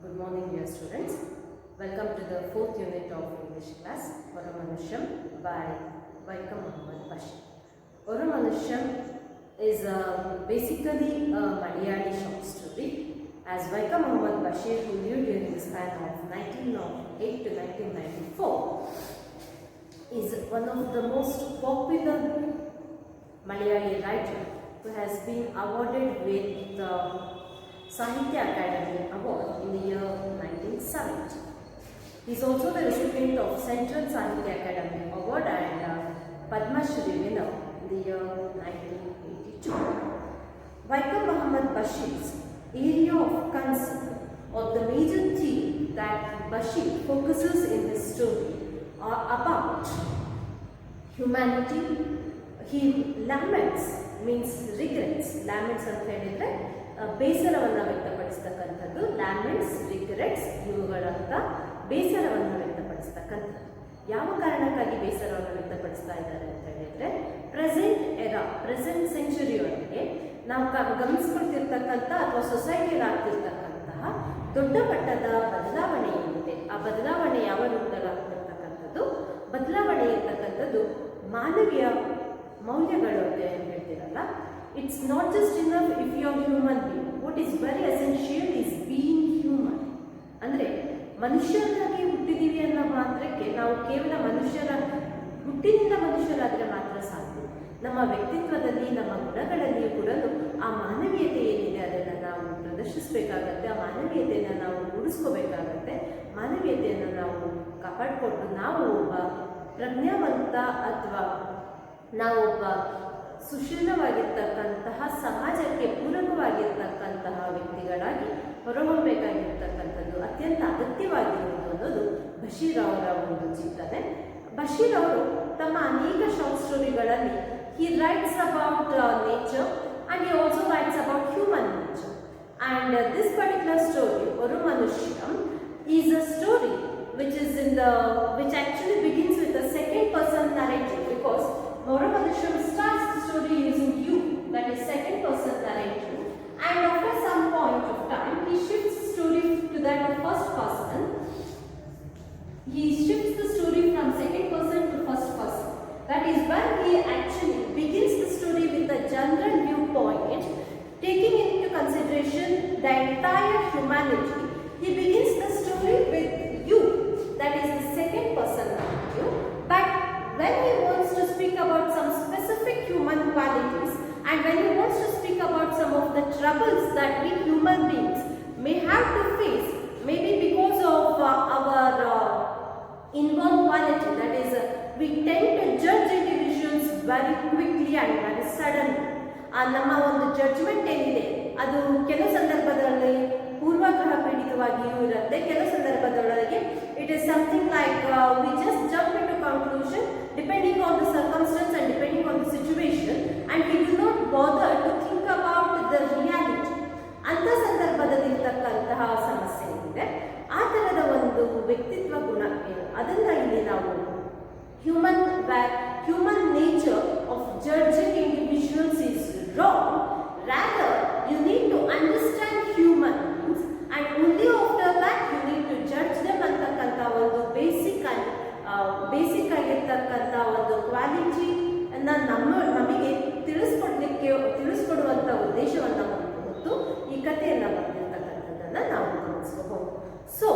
Good morning, dear students. Welcome to the fourth unit of English class, Oramanusham by Vaikam Muhammad Bashir. Oramanusham is basically a Malayali short story, as Vaikam Muhammad Bashir, who lived during the span of 1908 to 1994, is one of the most popular Malayali writer who has been awarded with the Sahitya Academy Award in the year 1970. He is also the recipient of Central Sahitya Academy Award and Padma Shri winner in the year 1982. Vaikam Muhammad Bashir's area of concern or the major theme that Bashir focuses in his story are about humanity. He laments, means regrets. Laments ಅಂತ ಹೇಳಿದ್ರೆ ಬೇಸರವನ್ನು ವ್ಯಕ್ತಪಡಿಸ್ತಕ್ಕಂಥದ್ದು. ಲ್ಯಾಮೆಂಟ್ಸ್, regrets ಇವುಗಳಂತ ಬೇಸರವನ್ನು ವ್ಯಕ್ತಪಡಿಸ್ತಕ್ಕಂಥದ್ದು. ಯಾವ ಕಾರಣಕ್ಕಾಗಿ ಬೇಸರವನ್ನು ವ್ಯಕ್ತಪಡಿಸ್ತಾ ಇದ್ದಾರೆ ಅಂತ ಹೇಳಿದ್ರೆ, present century ಒಳಗೆ ನಾವು ಗಮನಿಸ್ಕೊಳ್ತಿರ್ತಕ್ಕಂಥ ಅಥವಾ ಸೊಸೈಟಿಯಲ್ಲಿ ಆಗ್ತಿರ್ತಕ್ಕಂತಹ ದೊಡ್ಡ ಮಟ್ಟದ ಬದಲಾವಣೆ ಏನಿದೆ, ಆ ಬದಲಾವಣೆ ಯಾವ ರೂಪದಲ್ಲಿ ಆಗ್ತಿರ್ತಕ್ಕಂಥದ್ದು, ಬದಲಾವಣೆ ಇರ್ತಕ್ಕಂಥದ್ದು ಮಾನವೀಯ ಮೌಲ್ಯಗಳು ಅಂತ ಏನು ಹೇಳ್ತೀರಲ್ಲ, it's not just enough if you are human being. What is very essential is being human. ಅಂದರೆ ಮನುಷ್ಯರಾಗಿ ಹುಟ್ಟಿದೀವಿ ಅನ್ನೋ ಮಾತ್ರಕ್ಕೆ ನಾವು ಕೇವಲ ಹುಟ್ಟಿನಿಂದ ಮನುಷ್ಯರಾದರೆ ಮಾತ್ರ ಸಾಧ್ಯ. ನಮ್ಮ ವ್ಯಕ್ತಿತ್ವದಲ್ಲಿ, ನಮ್ಮ ಗುಣಗಳಲ್ಲಿಯೂ ಕೂಡ ಆ ಮಾನವೀಯತೆ ಏನಿದೆ ಅದನ್ನು ನಾವು ಪ್ರದರ್ಶಿಸಬೇಕಾಗತ್ತೆ. ಆ ಮಾನವೀಯತೆಯನ್ನು ನಾವು ರೂಢಿಸ್ಕೋಬೇಕಾಗತ್ತೆ. ಮಾನವೀಯತೆಯನ್ನು ನಾವು ಕಾಪಾಡಿಕೊಂಡು ನಾವು ಒಬ್ಬ ಪ್ರಜ್ಞಾವಂತ ಅಥವಾ ನಾವೊಬ್ಬ ಸುಶೀಲವಾಗಿರ್ತಕ್ಕಂತಹ ಸಮಾಜಕ್ಕೆ ಪೂರಕವಾಗಿರ್ತಕ್ಕಂತಹ ವ್ಯಕ್ತಿಗಳಾಗಿ ಹೊರಹೊಮ್ಮಬೇಕಾಗಿರ್ತಕ್ಕಂಥದ್ದು ಅತ್ಯಂತ ಅಗತ್ಯವಾಗಿರುವುದು ಅನ್ನೋದು ಬಶೀರ್ ಅವರ ಒಂದು ಚಿಂತನೆ. ಬಶೀರ್ ಅವರು ತಮ್ಮ ಅನೇಕ short ಸ್ಟೋರಿಗಳಲ್ಲಿ he writes about nature and he also writes about human nature. And this particular story, Oramanusham, is a story which actually begins with a second person narrative, because Oramanusham starts the story using you, that is second person narrative, and after some point of time he shifts the story to that of first person. He shifts the story from second person to first person. That is when he actually begins the story with a general viewpoint, taking into consideration the entire humanity. He begins the story with you, that is the second person narrative, but when he wants to speak about some specific human qualities and when he wants to speak about some of the troubles that we human beings may have to face, maybe because of our inborn quality, that is we tend to judge individuals very quickly and very suddenly. ನಮ್ಮ ಒಂದು judgment ಏನಿದೆ ಅದು ಕೆಲವು ಸಂದರ್ಭದಲ್ಲಿ ಪೂರ್ವಗ್ರಹ ಪೀಡಿತವಾಗಿಯೂ ಇರುತ್ತೆ. ಕೆಲವು ಸಂದರ್ಭದೊಳಗೆ it is something like we just jump into conclusion depending on the circumstances and depending on the situation and we do not bother to think about the reality. ಅಂಥ ಸಂದರ್ಭದಲ್ಲಿರ್ತಕ್ಕಂತಹ ಸಮಸ್ಯೆ ಏನಿದೆ, ಆ ಥರದ ಒಂದು ವ್ಯಕ್ತಿತ್ವ ಗುಣ ಏನು ಅದನ್ನು ಇಲ್ಲಿ ನಾವು human nature of judging individuals is wrong. Rather, you need to understand human beings and only after that you need to judge them ಅಂತಕ್ಕಂಥ ಒಂದು ಬೇಸಿಕ್ ಆಗಿರ್ತಕ್ಕಂಥ ಒಂದು ಕ್ವಾಲಿಟಿಯನ್ನು ನಮಗೆ ತಿಳಿಸ್ಕೊಡುವಂಥ ಉದ್ದೇಶವನ್ನು ಹೊತ್ತು ಈ ಕಥೆಯನ್ನು ಬಂದಿರತಕ್ಕಂಥದ್ದನ್ನು ನಾವು ಗಮನಿಸಬಹುದು. So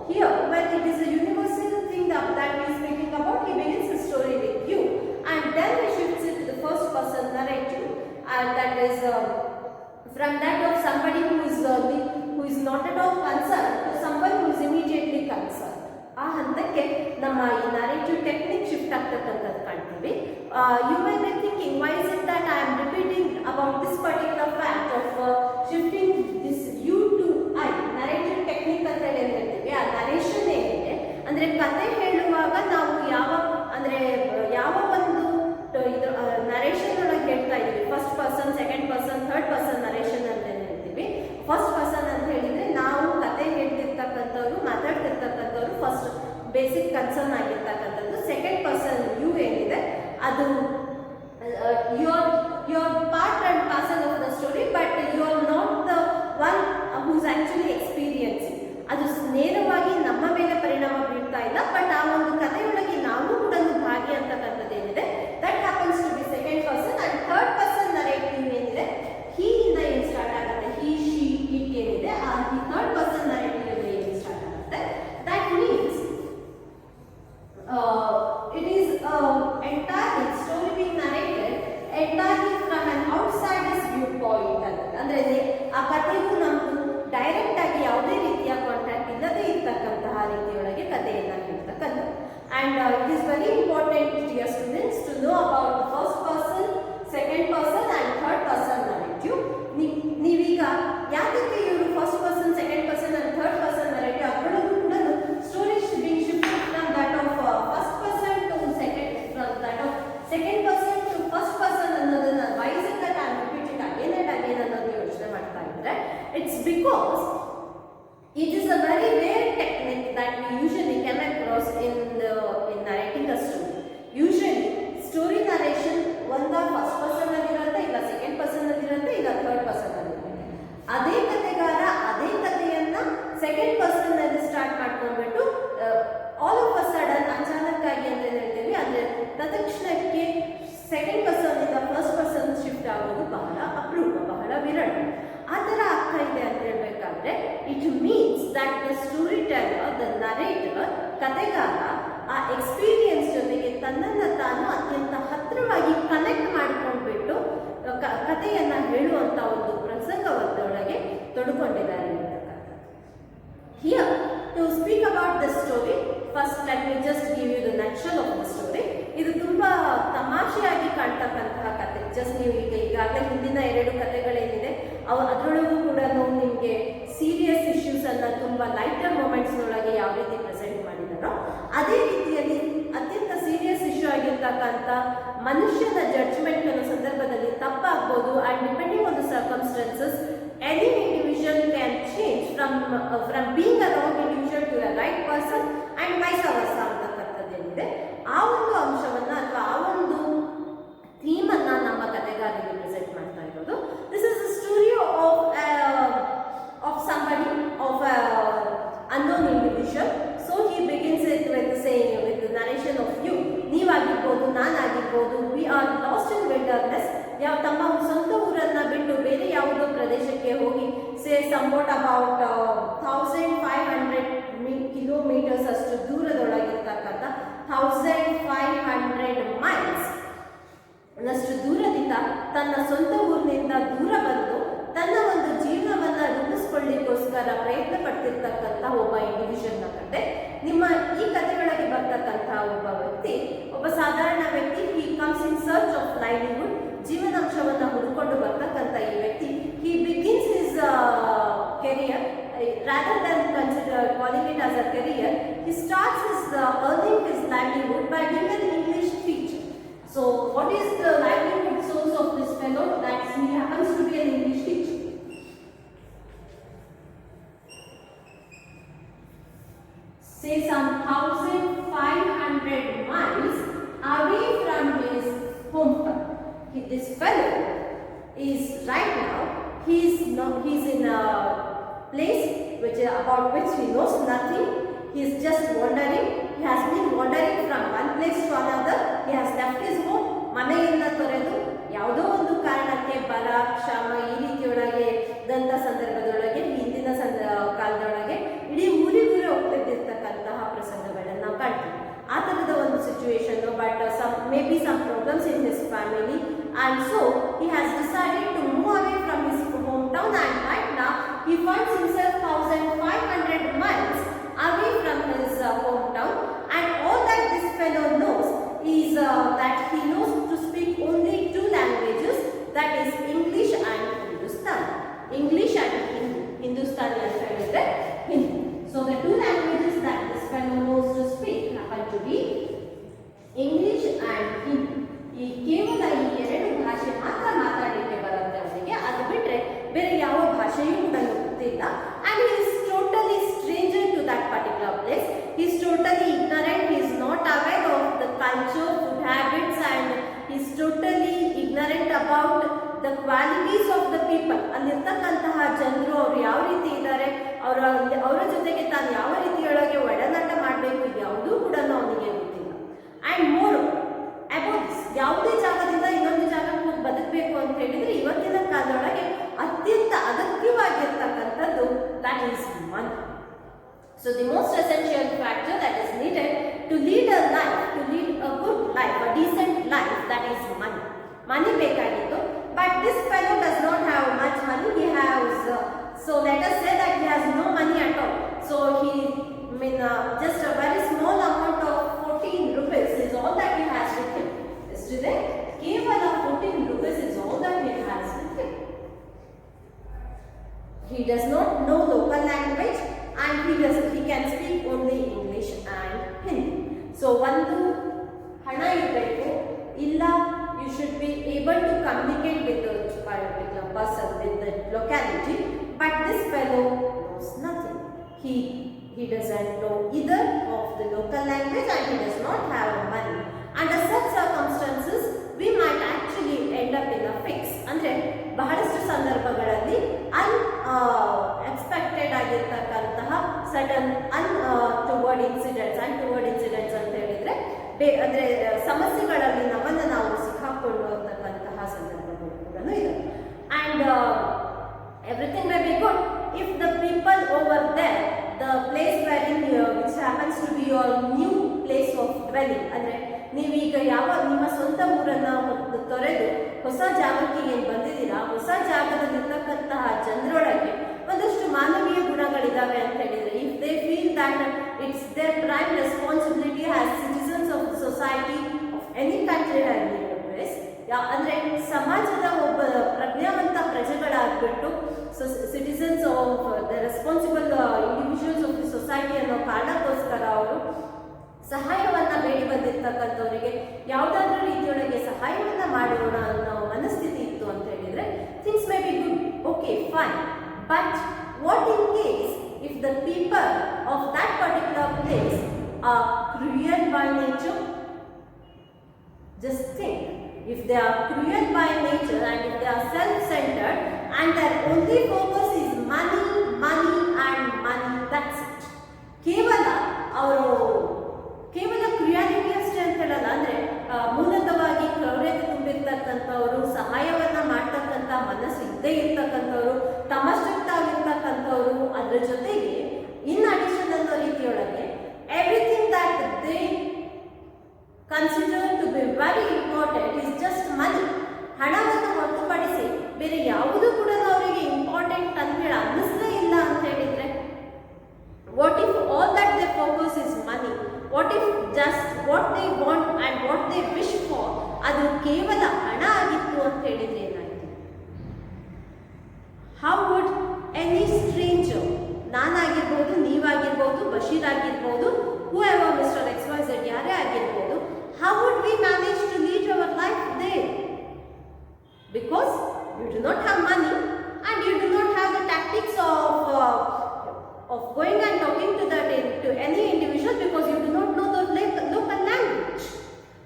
here, when it is a universal thing that he is speaking about, he begins the story with you and then he shifts it to the first person narrative, and that is from that of somebody who is not at all concerned to someone who is immediately concerned. ಆ ಹಂತಕ್ಕೆ ನಮ್ಮ ಈ narrative technique shift ಆಗ್ತಕ್ಕಂಥದ್ದು ಕಾಣ್ತೀವಿ. You may be thinking, why is it that I am repeating about this particular fact of shifting this you to I. Narrative technique ಅಂತ ಹೇಳಿ ಹೇಳ್ತೀವಿ. ಆ ನರೇಷನ್ ಏನಿದೆ ಅಂದರೆ ಕತೆ ಹೇಳುವಾಗ ನಾವು ಯಾವ ಒಂದು ಇದು ನರೇಷನ್ ಒಳಗೆ ಹೇಳ್ತಾ ಇದ್ದೀವಿ. First person, second person, third person narration ಅಂತ ಹೇಳ್ತೀವಿ. ಫಸ್ಟ್ ಪರ್ಸನ್ ಅಂತ ಹೇಳಿದ್ರೆ ನಾವು ಕತೆ ಹೇಳ್ತಿರ್ತಕ್ಕಂಥವ್ರು, ಮಾತಾಡ್ತಿರ್ತಕ್ಕಂಥವ್ರು ಫಸ್ಟ್ ಬೇಸಿಕ್ ಕನ್ಸರ್ನ್ ಆಗಿರ್ತಕ್ಕಂಥದ್ದು. ಸೆಕೆಂಡ್ ಪರ್ಸನ್ ಯು ಏನಿದೆ ಅದು you are part and parcel of the story, but you are not the one who is actually experiencing. ಅದು ನೇರವಾಗಿ ನಮ್ಮ ಮೇಲೆ ಪರಿಣಾಮ ಬೀಳ್ತಾ ಇಲ್ಲ, ಬಟ್ ಆ ಒಂದು ಕಥೆಯೊಳಗೆ ನಾವು ಕೂಡ ಭಾಗಿ ಅಂತಕ್ಕಂಥದ್ದು ಏನಿದೆ that happens to be second person. And third person narrative ಏನಿದೆ ಹೀ ಇಂದ ಏನು ಸ್ಟಾರ್ಟ್ ಆಗುತ್ತೆ, ಹೀ ಶಿ ಇಟ್ ಏನಿದೆ ಆ ಥರ್ಡ್ ಪರ್ಸನ್ ನರೇಟಿವ್ ಏನು ಸ್ಟಾರ್ಟ್ ಆಗುತ್ತೆ. That means it is entirely story being narrated entirely from an outsider's viewpoint ಅಂದ್ರೆ ಆ ಕಥೆಗೂ ನಮ್ದು ಡೈರೆಕ್ಟ್ ಆಗಿ ಯಾವುದೇ ರೀತಿಯ ಕಾಂಟ್ಯಾಕ್ಟ್ ಇಲ್ಲದೆ ಇರ್ತಕ್ಕಂತಹ ರೀತಿಯೊಳಗೆ ಕಥೆಯನ್ನ ಹೇಳ್ತಕ್ಕಂಥದ್ದು. And it is very important dear students to know about the first person, second person and third person narrative. ನೀವೀಗ ಯಾಕೆ ಇವರು first person, second person and third person narrative ಅದರೊಳಗೂ ಕೂಡ story being shifted from that of first person to second, from that of second person to first person ಅನ್ನೋದನ್ನ why is it that I am repeating again and again ಅನ್ನೋದು ಯೋಚನೆ ಮಾಡ್ತಾ ಇದ್ರೆ it's because it is a very rare technique that we usually come across in narrating a story. Usually story narration ಒಂದ first person ಅಲ್ಲಿ ಇರುತ್ತೆ, ಇಲ್ಲ second person ಅಲ್ಲಿ ಇರುತ್ತೆ, ಇಲ್ಲ ಥರ್ಡ್ ಪರ್ಸನ್ ಅಲ್ಲಿ ಇರುತ್ತೆ. ಅದೇ ಕಥೆಗಾರ ಅದೇ ಕಥೆಯನ್ನ ಸೆಕೆಂಡ್ ಪರ್ಸನ್ ಅಲ್ಲಿ ಸ್ಟಾರ್ಟ್ ಮಾಡ್ಕೊಂಡ್ಬಿಟ್ಟು ಆಲ್ ಆಫ್ ಅ ಸಡನ್ ಅಚಾನಕ್ಕಾಗಿ ಅಂತ ಹೇಳ್ತೀವಿ, ಅಂದ್ರೆ ತತ್ಕ್ಷಣಕ್ಕೆ ಸೆಕೆಂಡ್ ಪರ್ಸನ್ ಇಂದ ಫಸ್ಟ್ ಪರ್ಸನ್ ಶಿಫ್ಟ್ ಆಗೋದು ಬಹಳ ಅಪರೂಪ, ಬಹಳ ವಿರಳ. ಆ ಥರ ಆಗ್ತಾ ಇದೆ ಅಂತ ಹೇಳ್ಬೇಕಾದ್ರೆ it means that the story teller, the narrator, ಕಥೆಗಾರ ಆ ಎಕ್ಸ್ಪೀರಿಯನ್ಸ್ ಜೊತೆಗೆ ತನ್ನನ್ನು ತಾನು ಅತ್ಯಂತ ಹತ್ತಿರವಾಗಿ ಕನೆಕ್ಟ್ ಮಾಡ್ಕೊಂಡ್ಬಿಟ್ಟು ಕಥೆಯನ್ನ ಹೇಳುವಂತ ಒಂದು ಪ್ರಸಂಗವೊಂದರೊಳಗೆ ತೊಡಕೊಂಡಿದ್ದಾರೆ ಅಂತಕ್ಕಂಥದ್ದು. Here to speak about the story, first let me just give you the nutshell of the story. ಇದು ತುಂಬಾ ತಮಾಷೆಯಾಗಿ ಕಾಣ್ತಕ್ಕಂತಹ ಕಥೆ. ಜಸ್ಟ್ ನೀವು ಈಗಾಗಲೇ ಹಿಂದಿನ 2 ಕಥೆಗಳೇನಿದೆ ಅದರೊಳಗೂ ಕೂಡ ನಿಮಗೆ ಸೀರಿಯಸ್ ಇಶ್ಯೂಸ್ ಅನ್ನ ತುಂಬಾ ಲೈಟರ್ ಮೊಮೆಂಟ್ಸ್ ಒಳಗೆ ಯಾವ ರೀತಿ ಪ್ರೆಸೆಂಟ್ ಮಾಡಿದಾರೋ ಅದೇ ರೀತಿಯಲ್ಲಿ ಅತ್ಯಂತ ಸೀರಿಯಸ್ ಇಶ್ಯೂ ಆಗಿರ್ತಕ್ಕಂಥ ಮನುಷ್ಯನ ಜಡ್ಜ್ಮೆಂಟ್ ಅನ್ನೋ ಸಂದರ್ಭದಲ್ಲಿ ತಪ್ಪಾಗ್ಬೋದು. And depending on the circumstances any individual can change from being a wrong individual to a right person and vice versa ಅಂತಕ್ಕಂಥದ್ದು ಏನಿದೆ ಆ ಒಂದು ಅಂಶವನ್ನ ಅಥವಾ ಆ ಒಂದು ಥೀಮ್ ಅನ್ನ ನಮ್ಮ ಕಥೆಗಾರರಿಗೆ ಪ್ರೆಸೆಂಟ್ ಮಾಡ್ತಾ ಇರೋದು. This is the story of somebody, of a unknown individual. So he begins it with saying, with the narration of you, ನೀವಾಗಿರ್ಬೋದು, ನಾನಾಗಿರ್ಬೋದು, we are lost in wilderness. ತಮ್ಮ ಸ್ವಂತ ಊರನ್ನ ಬಿಟ್ಟು ಬೇರೆ ಯಾವುದೋ ಪ್ರದೇಶಕ್ಕೆ ಹೋಗಿ ಸೇ ಸಂಬೋಟ್ ಅಬೌಟ್ 1500 ಕಿಲೋಮೀಟರ್ಸ್ ಅಷ್ಟು ದೂರದೊಳಗಿರ್ತಕ್ಕಂಥ 1500 ಮೈಲ್ಸ್ ಅಷ್ಟು ದೂರದಿಂದ ತನ್ನ ಸ್ವಂತ ಊರಿನಿಂದ ದೂರ ಬಂದು ತನ್ನ ಒಂದು ಜೀವನವನ್ನ ರೂಪಿಸ್ಕೊಳ್ಳಿಕ್ಕೋಸ್ಕರ ಪ್ರಯತ್ನ ಪಡ್ತಿರ್ತಕ್ಕಂಥ ಒಬ್ಬ ಇಂಡಿವಿಜುವಲ್ನ ಕತೆ. ನಿಮ್ಮ ಈ ಕಥೆಯೊಳಗೆ ಬರ್ತಕ್ಕಂತಹ ಒಬ್ಬ ವ್ಯಕ್ತಿ, ಒಬ್ಬ ಸಾಧಾರಣ ವ್ಯಕ್ತಿ, he comes in search of livelihood, ಜೀವನಾಂಶವನ್ನು ಹುಡುಕೊಂಡು ಬರ್ತಕ್ಕಂಥ ಈ ವ್ಯಕ್ತಿ, he begins his career rather than consider calling it as a career, he starts his earning his livelihood by being an English teacher. So what is the livelihood source of this fellow? That he happens to be an English teacher. Say some 1500 miles away from his hometown. This fellow is right now, he's in a place about which he knows nothing. He is just wandering. He has been wandering from one place to another. He has left his home. ಮನೆಯಿಂದ ತೊರೆದು ಯಾವುದೋ ಒಂದು ಕಾರಣಕ್ಕೆ ಬರ, ಕ್ಷಾಮ ಈ ರೀತಿಯೊಳಗೆ ಇದ್ದಂಥ ಸಂದರ್ಭದೊಳಗೆ ಹಿಂದಿನ ಕಾಲದೊಳಗೆ ಇಡೀ ಊರಿಗೂರೇ ಹೋಗ್ತಿದ್ದಿರ್ತಕ್ಕಂತಹ ಪ್ರಸಂಗಗಳನ್ನು ನಾವು ಕಾಣ್ತೀವಿ. ಆ ಥರದ ಒಂದು situation, but may be some problems in his family, and so he has decided to move away from his hometown, and right now he finds himself 1500 miles away from his hometown. And all that this fellow knows is that he knows to speak only 2 languages, that is English and Hindustani. English and Hindustani ಅಂತ ಹೇಳಿದ್ರೆ Hindi. So the 2 languages that this fellow knows to speak happen to be English and Hindi. ಈ ಕೇವಲ ಈ 2 ಭಾಷೆ ಮಾತ್ರ ಮಾತಾಡಲಿಕ್ಕೆ ಬರುತ್ತೆ ಅವರಿಗೆ, ಅದು ಬಿಟ್ಟರೆ ಬೇರೆ ಯಾವ ಭಾಷೆಯೂ ಕೂಡ ಗೊತ್ತಿಲ್ಲ. and he is totally stranger to that particular place. He is totally ignorant. He is not aware of the culture, food habits, and he is totally ignorant about the qualities of the people. ಅಲ್ಲಿರ್ತಕ್ಕಂತಹ ಜನರು ಅವರು ಯಾವ ರೀತಿ ಇದ್ದಾರೆ, ಅವರ ಜೊತೆಗೆ So the most essential factor that is needed to lead a life, to lead a good life, a decent life, that is money. Money ಬೇಕಾಗಿತ್ತು. But this fellow does not have much money. He has, so let us say that he has no money at all. So he, just a very small amount of 14 rupees is all that he has with him. Yesterday, ಕೇವಲ 14 rupees is all that he has with him. He does not know local language and he can speak only English and Hindi. So ಒಂದು ಹಣ ಇರಬೇಕು, ಇಲ್ಲ you should be able to communicate with the particular person, with the locality, but this fellow knows nothing. He doesn't know either of the local language and he does not have money. Under such circumstances, we might actually end up in a fix. ಅಂದ್ರೆ ಬಹಳಷ್ಟು ಸಂದರ್ಭಗಳಲ್ಲಿ unexpected ಆಗಿರ್ತಕ್ಕಂತಹ sudden ಅನ್ಟುವರ್ಡ್ incidents ಅಂತ ಹೇಳಿದ್ರೆ ಅಂದ್ರೆ ಸಮಸ್ಯೆಗಳಲ್ಲಿ ನಮ್ಮನ್ನು ನಾವು ಸಿಕ್ಕಾಕೊಳ್ಳುವಂತಹ ಸಂದರ್ಭಗಳು ಕೂಡ ಇದೆ. And everything may be good if the people over there, the place wherein which happens to be your new place of dwelling, ಅಂದ್ರೆ ನೀವೀಗ ಯಾವ ನಿಮ್ಮ ಸ್ವಂತ ಊರನ್ನ ತೊರೆದು ಹೊಸ ಜಾಗಕ್ಕೆ ಏನು ಬಂದಿದ್ದೀರಾ, ಹೊಸ ಜಾಗದಲ್ಲಿರ್ತಕ್ಕಂತಹ ಜನರೊಳಗೆ ಒಂದಷ್ಟು ಮಾನವೀಯ ಗುಣಗಳಿದಾವೆ ಅಂತ ಹೇಳಿದ್ರೆ, if they feel that it's their prime responsibility as citizens of the society of any country ಅಂದ್ರೆ ಸಮಾಜದ ಒಬ್ಬ ಪ್ರಜ್ಞಾವಂತ ಪ್ರಜೆಗಳಾಗ್ಬಿಟ್ಟು citizens of the responsible individuals of the society ಅನ್ನೋ ಕಾರಣಕ್ಕೋಸ್ಕರ ಅವರು ಸಹಾಯವನ್ನ ಬೇಡಿ ಬಂದಿರ್ತಕ್ಕಂಥವರಿಗೆ ಯಾವುದಾದ್ರೂ ರೀತಿಯೊಳಗೆ ಸಹಾಯವನ್ನ ಮಾಡೋಣ ಅನ್ನೋ ಮನಸ್ಥಿತಿ ಇತ್ತು ಅಂತ ಹೇಳಿದ್ರೆ things may be good, okay fine. But what in case if the people of that particular place are cruel by nature? Just think, if they are cruel by nature and if they are self-centered and their only focus is money, money and money, that's it. ಕೇವಲ ಕ್ರಿಯಾಲಿಟಿ ಅಷ್ಟೇ ಅಂತ ಹೇಳಲ್ಲ, ಅಂದ್ರೆ ಮೂಲತವಾಗಿ ಕ್ರೌರ್ಯತೆ ತುಂಬಿರ್ತಕ್ಕಂಥವ್ರು, ಸಹಾಯವನ್ನ ಮಾಡ್ತಕ್ಕಂಥ ಮನಸ್ಸು ಇದ್ದೇ ಇರ್ತಕ್ಕಂಥವ್ರು, ತಮಷ್ಟಕ್ತಾಗಿರ್ತಕ್ಕಂಥವ್ರು, ಅದ್ರ ಜೊತೆಗೆ ಇನ್ ಅಡಿಷನ್ ಅನ್ನೋ ರೀತಿಯೊಳಗೆ everything that they considered to be very important is just money. ಹಣವನ್ನು ಹೊರತುಪಡಿಸಿ ಬೇರೆ ಯಾವುದು ಕೂಡ ಅವರಿಗೆ ಇಂಪಾರ್ಟೆಂಟ್ ಅಂತ ಹೇಳಿ ಅನ್ನಿಸ್ಲೇ ಇಲ್ಲ ಅಂತ ಹೇಳಿದ್ರೆ, what if all that they focus is money? What if just what they want and what they wish for ಅದು ಕೇವಲ ಹಣ ಆಗಿತ್ತು ಅಂತ ಹೇಳಿದ್ರೆ ಏನಾಯ್ತು? ಹೌ ವುಡ್ ಎನಿ ಸ್ಟ್ರೇಂಜರ್, ನಾನಾಗಿರ್ಬೋದು, ನೀವಾಗಿರ್ಬೋದು, ಬಶೀರ್ ಆಗಿರ್ಬೋದು, whoever Mr. XYZ ಯಾರೇ ಆಗಿರ್ಬೋದು, how would we manage to lead our life there? Because you do not have money and you do not have the tactics of going and talking to any individual because you do not know the local language.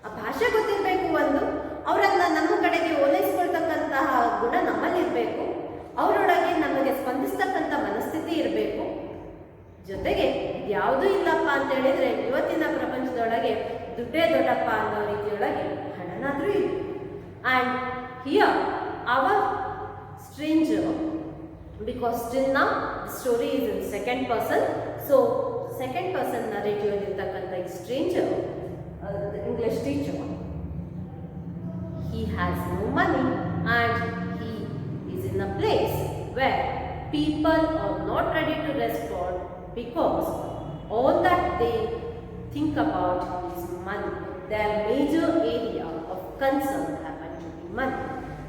ಆ ಭಾಷೆ ಗೊತ್ತಿರಬೇಕು, ಒಂದು ಅವರನ್ನ ನಮ್ಮ ಕಡೆಗೆ ಓಲೈಸ್ಕೊಳ್ತಕ್ಕಂತಹ ಗುಣ ನಮ್ಮಲ್ಲಿರಬೇಕು, ಅವರೊಳಗೆ ನಮಗೆ ಸ್ಪಂದಿಸ್ತಕ್ಕಂಥ ಮನಸ್ಥಿತಿ ಇರಬೇಕು. ಜೊತೆಗೆ ಯಾವುದೂ ಇಲ್ಲಪ್ಪ ಅಂತ ಹೇಳಿದ್ರೆ ಇವತ್ತಿನ ಪ್ರಪಂಚದೊಳಗೆ ದುಡ್ಡೇ ದೊಡ್ಡಪ್ಪ ಅನ್ನೋ ರೀತಿಯೊಳಗೆ ಹಣನಾದ್ರೂ ಇದೆ. And here our stranger, because still now the story is in second person, so second person narrative ಇರ್ತಕ್ಕಂಥ ಈ stranger, English teacher, he has no money and he is in a place where people are not ready to respond because all that they think about is money. Their major area of concern happen to be money.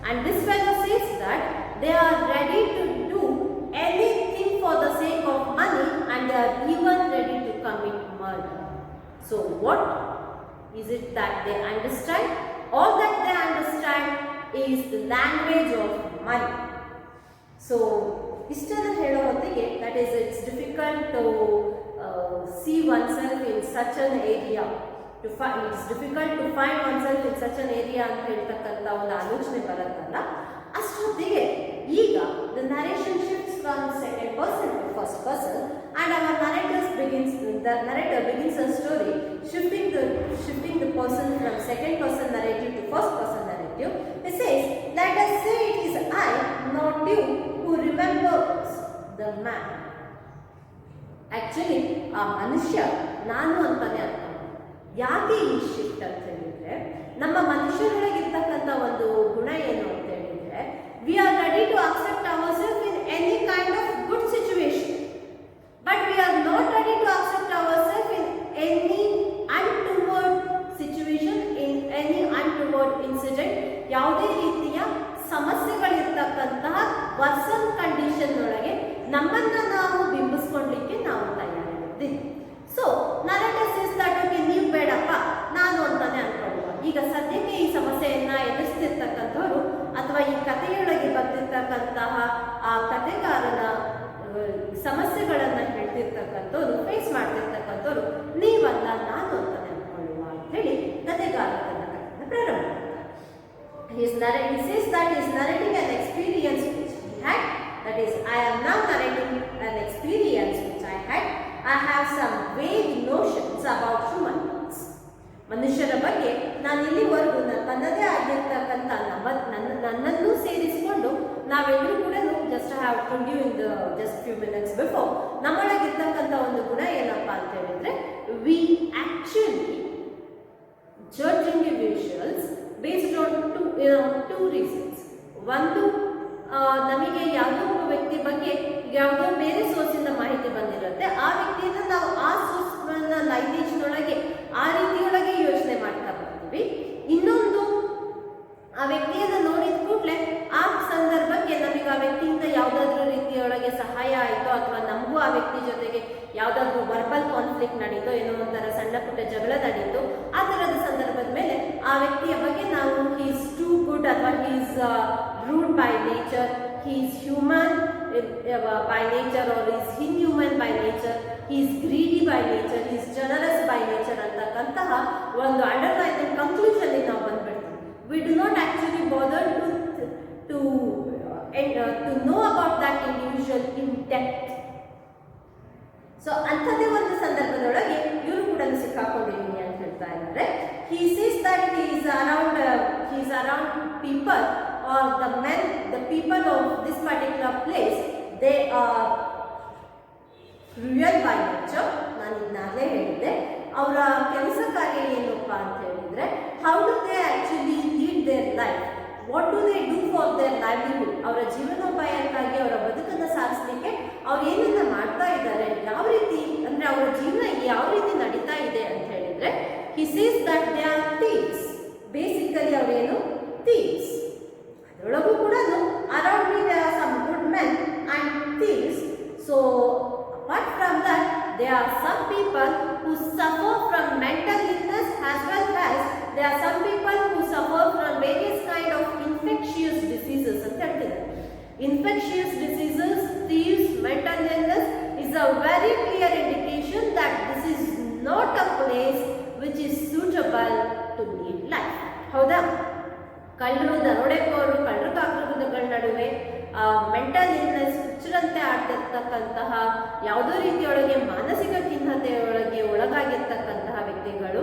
And this fellow says that they are ready to do anything for the sake of money and they are even ready to commit murder. So what is it that they understand? All that they understand is the language of money. So ಇಷ್ಟನ್ನು ಹೇಳೋ ಹೊತ್ತಿಗೆ that is it's difficult to see oneself in such an area, it's difficult to find oneself in such an area ಅಂತ ಹೇಳ್ತಕ್ಕಂಥ ಒಂದು ಆಲೋಚನೆ ಬರುತ್ತಲ್ಲ, ಅಷ್ಟೊತ್ತಿಗೆ ಈಗ the narration shifts from second person to first person and our the narrator begins a story shifting the person from second person narrative to first person narrative. It says, let us say it is I, not you, who remembers the man. Actually ಆ ಮನುಷ್ಯ ನಾನು ಅಂತಾನೆ ಅನ್ಕೊಂಡು. ಯಾಕೆ ಈ shift ಅಂತ ಹೇಳಿದ್ರೆ, ನಮ್ಮ ಮನುಷ್ಯರೊಳಗಿರ್ತಕ್ಕಂಥ ಒಂದು ಗುಣ ಏನು ಅಂತ ಹೇಳಿದ್ರೆ, we are ready to accept our self in any kind of good situation, but we are not ready to accept our self in any untoward situation, in any untoward incident. ಯಾವುದೇ ರೀತಿಯ ಸಮಸ್ಯೆಗಳಿರ್ತಕ್ಕಂತಹ ವರ್ಸನ್ ಕಂಡೀಷನ್ ಒಳಗೆ ನಮ್ಮನ್ನ ನಾವು ಬಿಂಬಿಸ್ಕೊಳ್ಲಿಕ್ಕೆ ನಾವು ತಯಾರಿರ್ತೀವಿ. So ನರೇಟಸ್ is that okay, ನೀವು ಬೇಡಪ್ಪ ನಾನು ಅಂತಾನೆ ಅನ್ಕೊಳ್ಳುವ. ಈಗ ಸದ್ಯಕ್ಕೆ ಈ ಸಮಸ್ಯೆಯನ್ನ ಎದುರಿಸ್ತಿರ್ತಕ್ಕಂಥವ್ರು ಅಥವಾ ಈ ಕಥೆಯೊಳಗೆ ಬರ್ತಿರ್ತಕ್ಕಂತಹ ಆ ಕಥೆಗಾರನ ಸಮಸ್ಯೆಗಳನ್ನ ಹೇಳ್ತಿರ್ತಕ್ಕಂಥವ್ರು, ಫೇಸ್ ಮಾಡ್ತಿರ್ತಕ್ಕಂಥವ್ರು ನೀವಲ್ಲ ನಾನು ಅಂತಾನೆ ಅನ್ಕೊಳ್ಳುವ ಅಂತ ಹೇಳಿ ಕಥೆಗಾರ ತನ್ನ ಕಥೆನ ಪ್ರಾರಂಭ ಮಾಡ್ತಾರೆ. He says that he is narrating an experience which he had. That is, I am now narrating an experience which I had. I have some vague notions about human beings. ಮನುಷ್ಯರ ಬಗ್ಗೆ ನಾನು ಇಲ್ಲಿವರೆಗೂ ತನ್ನದೇ ಆಗಿರ್ತಕ್ಕಂಥ ನನ್ನನ್ನು ಸೇರಿಸಿಕೊಂಡು ನಾವೆಲ್ಲರೂ ಕೂಡ just have told you in the just few minutes before, ನಮ್ಮೊಳಗಿರ್ತಕ್ಕಂಥ ಒಂದು ಗುಣ ಏನಪ್ಪಾ ಅಂತ ಹೇಳಿದ್ರೆ, we actually judge individuals based on two reasons. ಒಂದು, ನಮಗೆ ಯಾವುದೋ ಒಬ್ಬ ವ್ಯಕ್ತಿ ಬಗ್ಗೆ ಯಾವುದೋ ಬೇರೆ ಸೋರ್ಸಿಂದ ಮಾಹಿತಿ ಬಂದಿರುತ್ತೆ, ಆ ವ್ಯಕ್ತಿಯನ್ನು ನಾವು ಆ ಸೋರ್ಸ್ನ ಲೈನೇಜ್ನೊಳಗೆ ಆ ರೀತಿಯೊಳಗೆ ಯೋಚನೆ ಮಾಡ್ತಾ ಬರ್ತೀವಿ. ಇನ್ನೊಂದು, ಆ ವ್ಯಕ್ತಿಯನ್ನು ನೋಡಿದ ಕೂಡಲೇ ಆ ಸಂದರ್ಭಕ್ಕೆ ನಮಗೆ ಆ ವ್ಯಕ್ತಿಯಿಂದ ಯಾವುದಾದ್ರೂ ರೀತಿಯೊಳಗೆ ಸಹಾಯ ಆಯಿತೋ ಅಥವಾ ನಮಗೂ ಆ ವ್ಯಕ್ತಿ ಜೊತೆಗೆ ಯಾವುದಾದ್ರೂ ವರ್ಬಲ್ ಕಾನ್ಫ್ಲಿಕ್ಟ್ ನಡೀತೋ, ಏನೋ ಒಂಥರ ಸಣ್ಣ ಪುಟ್ಟ ಜಗಳ ನಡೀತು, ಆ ಥರದ ಸಂದರ್ಭದ ಮೇಲೆ ಆ ವ್ಯಕ್ತಿಯ ಬಗ್ಗೆ ನಾವು ಹೀಸ್ ಟೂ ಗುಡ್ ಅಥವಾ he's rude by nature, he's human by nature or is inhuman by nature, he's greedy by nature, he's generous by nature ಅಂತಕ್ಕಂತಹ ಒಂದು ಅಂಡರ್ಲೈನ್ ಕನ್ಕ್ಲೂಷನ್ ನಾವು ಬಂದ್ಬಿಡ್ತೀವಿ. We do not actually bother to know about that individual in depth. So ಅಂಥದ್ದೇ ಒಂದು ಸಂದರ್ಭದೊಳಗೆ ಇವರು ಕೂಡ ಸಿಕ್ಕಾಕೊಂಡಿದ್ದೀನಿ ಅಂತ ಹೇಳ್ತಾ ಇದ್ದಾರೆ. he says that he is around people or the people of this particular place, they are cruel by nature. ನಾನು ಇದನ್ನಾಗಲೇ ಹೇಳಿದ್ದೆ. ಅವರ ಕೆಲಸ ಕಾರ್ಯ ಏನಪ್ಪ ಅಂತ ಹೇಳಿದ್ರೆ, how do they actually lead their life, what do they do for their livelihood, ಅವರ ಜೀವನೋಪಾಯಕ್ಕಾಗಿ ಅವರ ಬದುಕನ್ನು ಸಾಗಿಸಲಿಕ್ಕೆ ಅವ್ರು ಏನನ್ನ ಮಾಡ್ತಾ ಇದ್ದಾರೆ, ಯಾವ ರೀತಿ ಅಂದ್ರೆ ಅವರ ಜೀವನ ಯಾವ ರೀತಿ ನಡೀತಾ ಇದೆ ಅಂತ ಹೇಳಿದ್ರೆ, he says that they are thieves. Basically ಅವರೇನು thieves. ಅದರೊಳಗೂ ಕೂಡ around me there are some good men and thieves. So apart from that, there are some people who suffer from mental illness as well as there are some people who suffer from various kind of infectious diseases ಅಂತ ಹೇಳ್ತಿದ್ದಾರೆ. Infectious diseases, thieves, mental illness is a very clear indication that this is not a place which is suitable to lead life. ಹೌದಾ? ಕಳ್ಳರು, ದರೋಡೆಕೋರರು, ಕಳ್ಳರು ಕಾಕೃತಗಳ ನಡುವೆ mental illness, ಹುಚ್ಚರಂತೆ ಆಡ್ತಿರ್ತಕ್ಕಂತಹ ಯಾವುದೋ ರೀತಿಯೊಳಗೆ ಮಾನಸಿಕ ಖಿನ್ನತೆಯೊಳಗೆ ಒಳಗಾಗಿರ್ತಕ್ಕಂತಹ ವ್ಯಕ್ತಿಗಳು,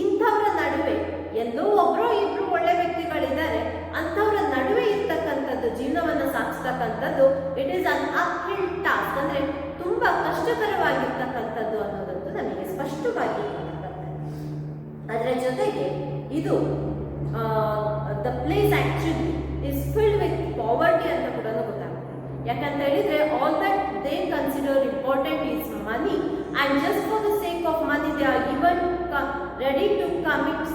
ಇಂಥವರ ನಡುವೆ ಎಲ್ಲೋ ಒಬ್ಬರೋ ಇಬ್ರು ಒಳ್ಳೆ ವ್ಯಕ್ತಿಗಳಿದ್ದಾರೆ, ಅಂಥವರ ನಡುವೆ ಇರ್ತಕ್ಕಂಥದ್ದು ಜೀವನವನ್ನು ಸಾಗಿಸ್ತಕ್ಕಂಥದ್ದು ಇಟ್ ಈಸ್ ಅನ್ ಅಪ್ಹಿಲ್ ಟಾಸ್ಕ್, ಅಂದ್ರೆ ತುಂಬಾ ಕಷ್ಟಕರವಾಗಿರ್ತಕ್ಕಂಥದ್ದು ಅನ್ನೋದಂತೂ ನಮಗೆ ಸ್ಪಷ್ಟವಾಗಿ ಬರ್ತದೆ. ಅದರ ಜೊತೆಗೆ ಇದು the place actually is filled with poverty ಅಂತ ಕೂಡ ಗೊತ್ತಾಗುತ್ತೆ. ಯಾಕಂತ ಹೇಳಿದ್ರೆ all that they consider important is money, and just for the sake of money they are even ready to commit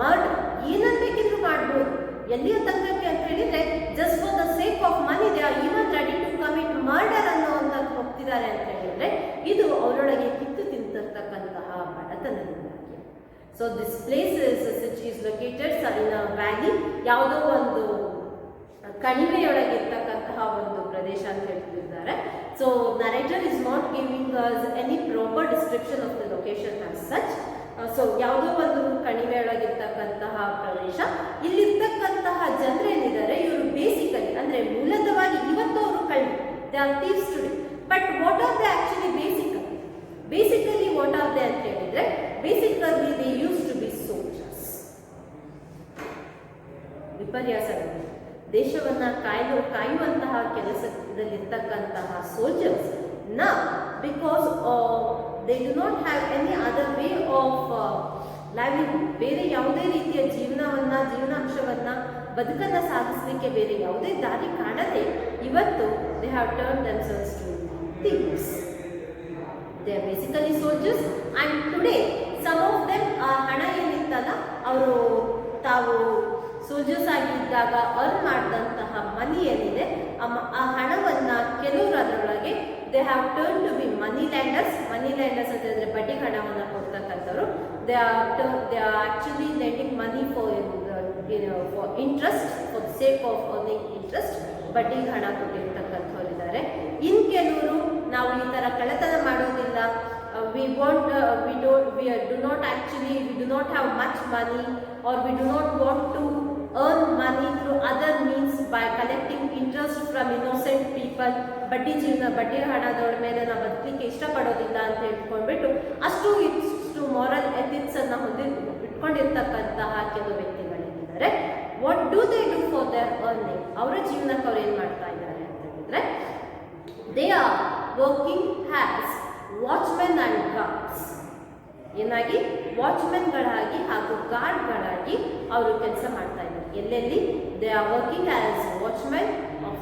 murder. ಏನಂತ ಬೇಕಿದ್ರು ಮಾಡ್ಬೋದು. ಎಲ್ಲಿಯ ತನಕಕ್ಕೆ ಅಂತ ಹೇಳಿದ್ರೆ just for the sake of money they are even ready to commit murder ಅನ್ನೋವಂಥದ್ದು ಹೋಗ್ತಿದ್ದಾರೆ ಅಂತ ಹೇಳಿದ್ರೆ ಇದು ಅವರೊಳಗೆ ಕಿತ್ತು ತಿಂತಿರ್ತಕ್ಕಂತಹ ಬಡತನದಿಂದಾಗಿ. So this place is located in a valley, ಯಾವುದೋ ಒಂದು ಕಣಿವೆಯೊಳಗಿರ್ತಕ್ಕಂತಹ ಒಂದು ಪ್ರದೇಶ ಅಂತ ಹೇಳ್ತಿದ್ದಾರೆ. So narrator is not giving any proper description of the location as such. So ಯಾವುದೋ ಒಂದು ಕಣಿವೆಯೊಳಗಿರ್ತಕ್ಕಂತಹ ಪ್ರದೇಶ, ಇಲ್ಲಿರ್ತಕ್ಕಂತಹ ಜನರೇನಿದ್ದಾರೆ ಇವರು ಬೇಸಿಕಲಿ ಅಂದ್ರೆ ಮೂಲತವಾಗಿ ಇವತ್ತು ಅವರು ಕಳ್ಳಿ, they are thieves today. But what are they actually basically what are they ಅಂತ ಹೇಳಿದ್ರೆ, basically they used to be soldiers. ವಿಪರ್ಯಾಸಗಳು, ದೇಶವನ್ನ ಕಾಯುವಂತಹ ಕೆಲಸದಲ್ಲಿರ್ತಕ್ಕಂತಹ soldiers now because they do not have any other way of livelihood. ಬೇರೆ ಯಾವುದೇ ರೀತಿಯ ಜೀವನಾಂಶವನ್ನ ಬದುಕನ್ನ ಸಾಗಿಸಲಿಕ್ಕೆ ಬೇರೆ ಯಾವುದೇ ದಾರಿ ಕಾಣದೆ ಇವತ್ತು they have turned themselves to thieves. They are basically soldiers, and today some of them ಹಣ ಏನಿತ್ತಲ್ಲ ಅವರು ತಾವು ಸೋಲ್ಜರ್ಸ್ ಆಗಿದ್ದಾಗ ಅರ್ನ್ ಮಾಡಿದಂತಹ ಮನಿ ಏನಿದೆ ಆ ಹಣವನ್ನ ಕೆಲವರು ಅದರೊಳಗೆ they have turn to be money lenders ಅಂತ ಹೇಳಿದ್ರೆ ಬಡ್ಡಿ ಹಣವನ್ನ ಕೊಡ್ತಕ್ಕಂಥವ್ರು. They are actually lending money for interest, for the sake of earning interest, ಬಡ್ಡಿ ಹಣ ಕೊಟ್ಟಿರ್ತಕ್ಕಂಥವ್ರು ಇದ್ದಾರೆ. ಇನ್ ಕೆಲವರು ನಾವು ಈ ತರ ಕಳ್ಳತನ ಮಾಡೋದಿಲ್ಲ, we do not have much money, or we do not want to earn money through other means by collecting interest from innocent people. ಬಡ್ಡಿ ಹಣದವ್ರ ಮೇಲೆ ನಾವು ಬದುಕಲಿಕ್ಕೆ ಇಷ್ಟಪಡೋದಿಲ್ಲ ಅಂತ ಹೇಳ್ಕೊಂಡ್ಬಿಟ್ಟು ಅಷ್ಟು ಮಾರಲ್ ಎಥಿಕ್ಸ್ ಅನ್ನ ಇಟ್ಕೊಂಡಿರ್ತಕ್ಕಂತಹ ಕೆಲವು ವ್ಯಕ್ತಿಗಳಿದ್ದಾರೆ. What do they do for their earning? ಅವರ ಜೀವನಕ್ಕೆ ಅವ್ರು ಏನ್ ಮಾಡ್ತಾ ಇದ್ದಾರೆ ಅಂತ ಹೇಳಿದ್ರೆ, they are working has watchmen and guards. ಏನಾಗಿ ವಾಚ್ಮೆನ್ಗಳಾಗಿ ಹಾಗೂ ಗಾರ್ಡ್ಗಳಾಗಿ ಅವರು ಕೆಲಸ ಮಾಡ್ತಾ ಇದ್ದಾರೆ. ಎಲ್ಲೆಲ್ಲಿ? They are working as watchmen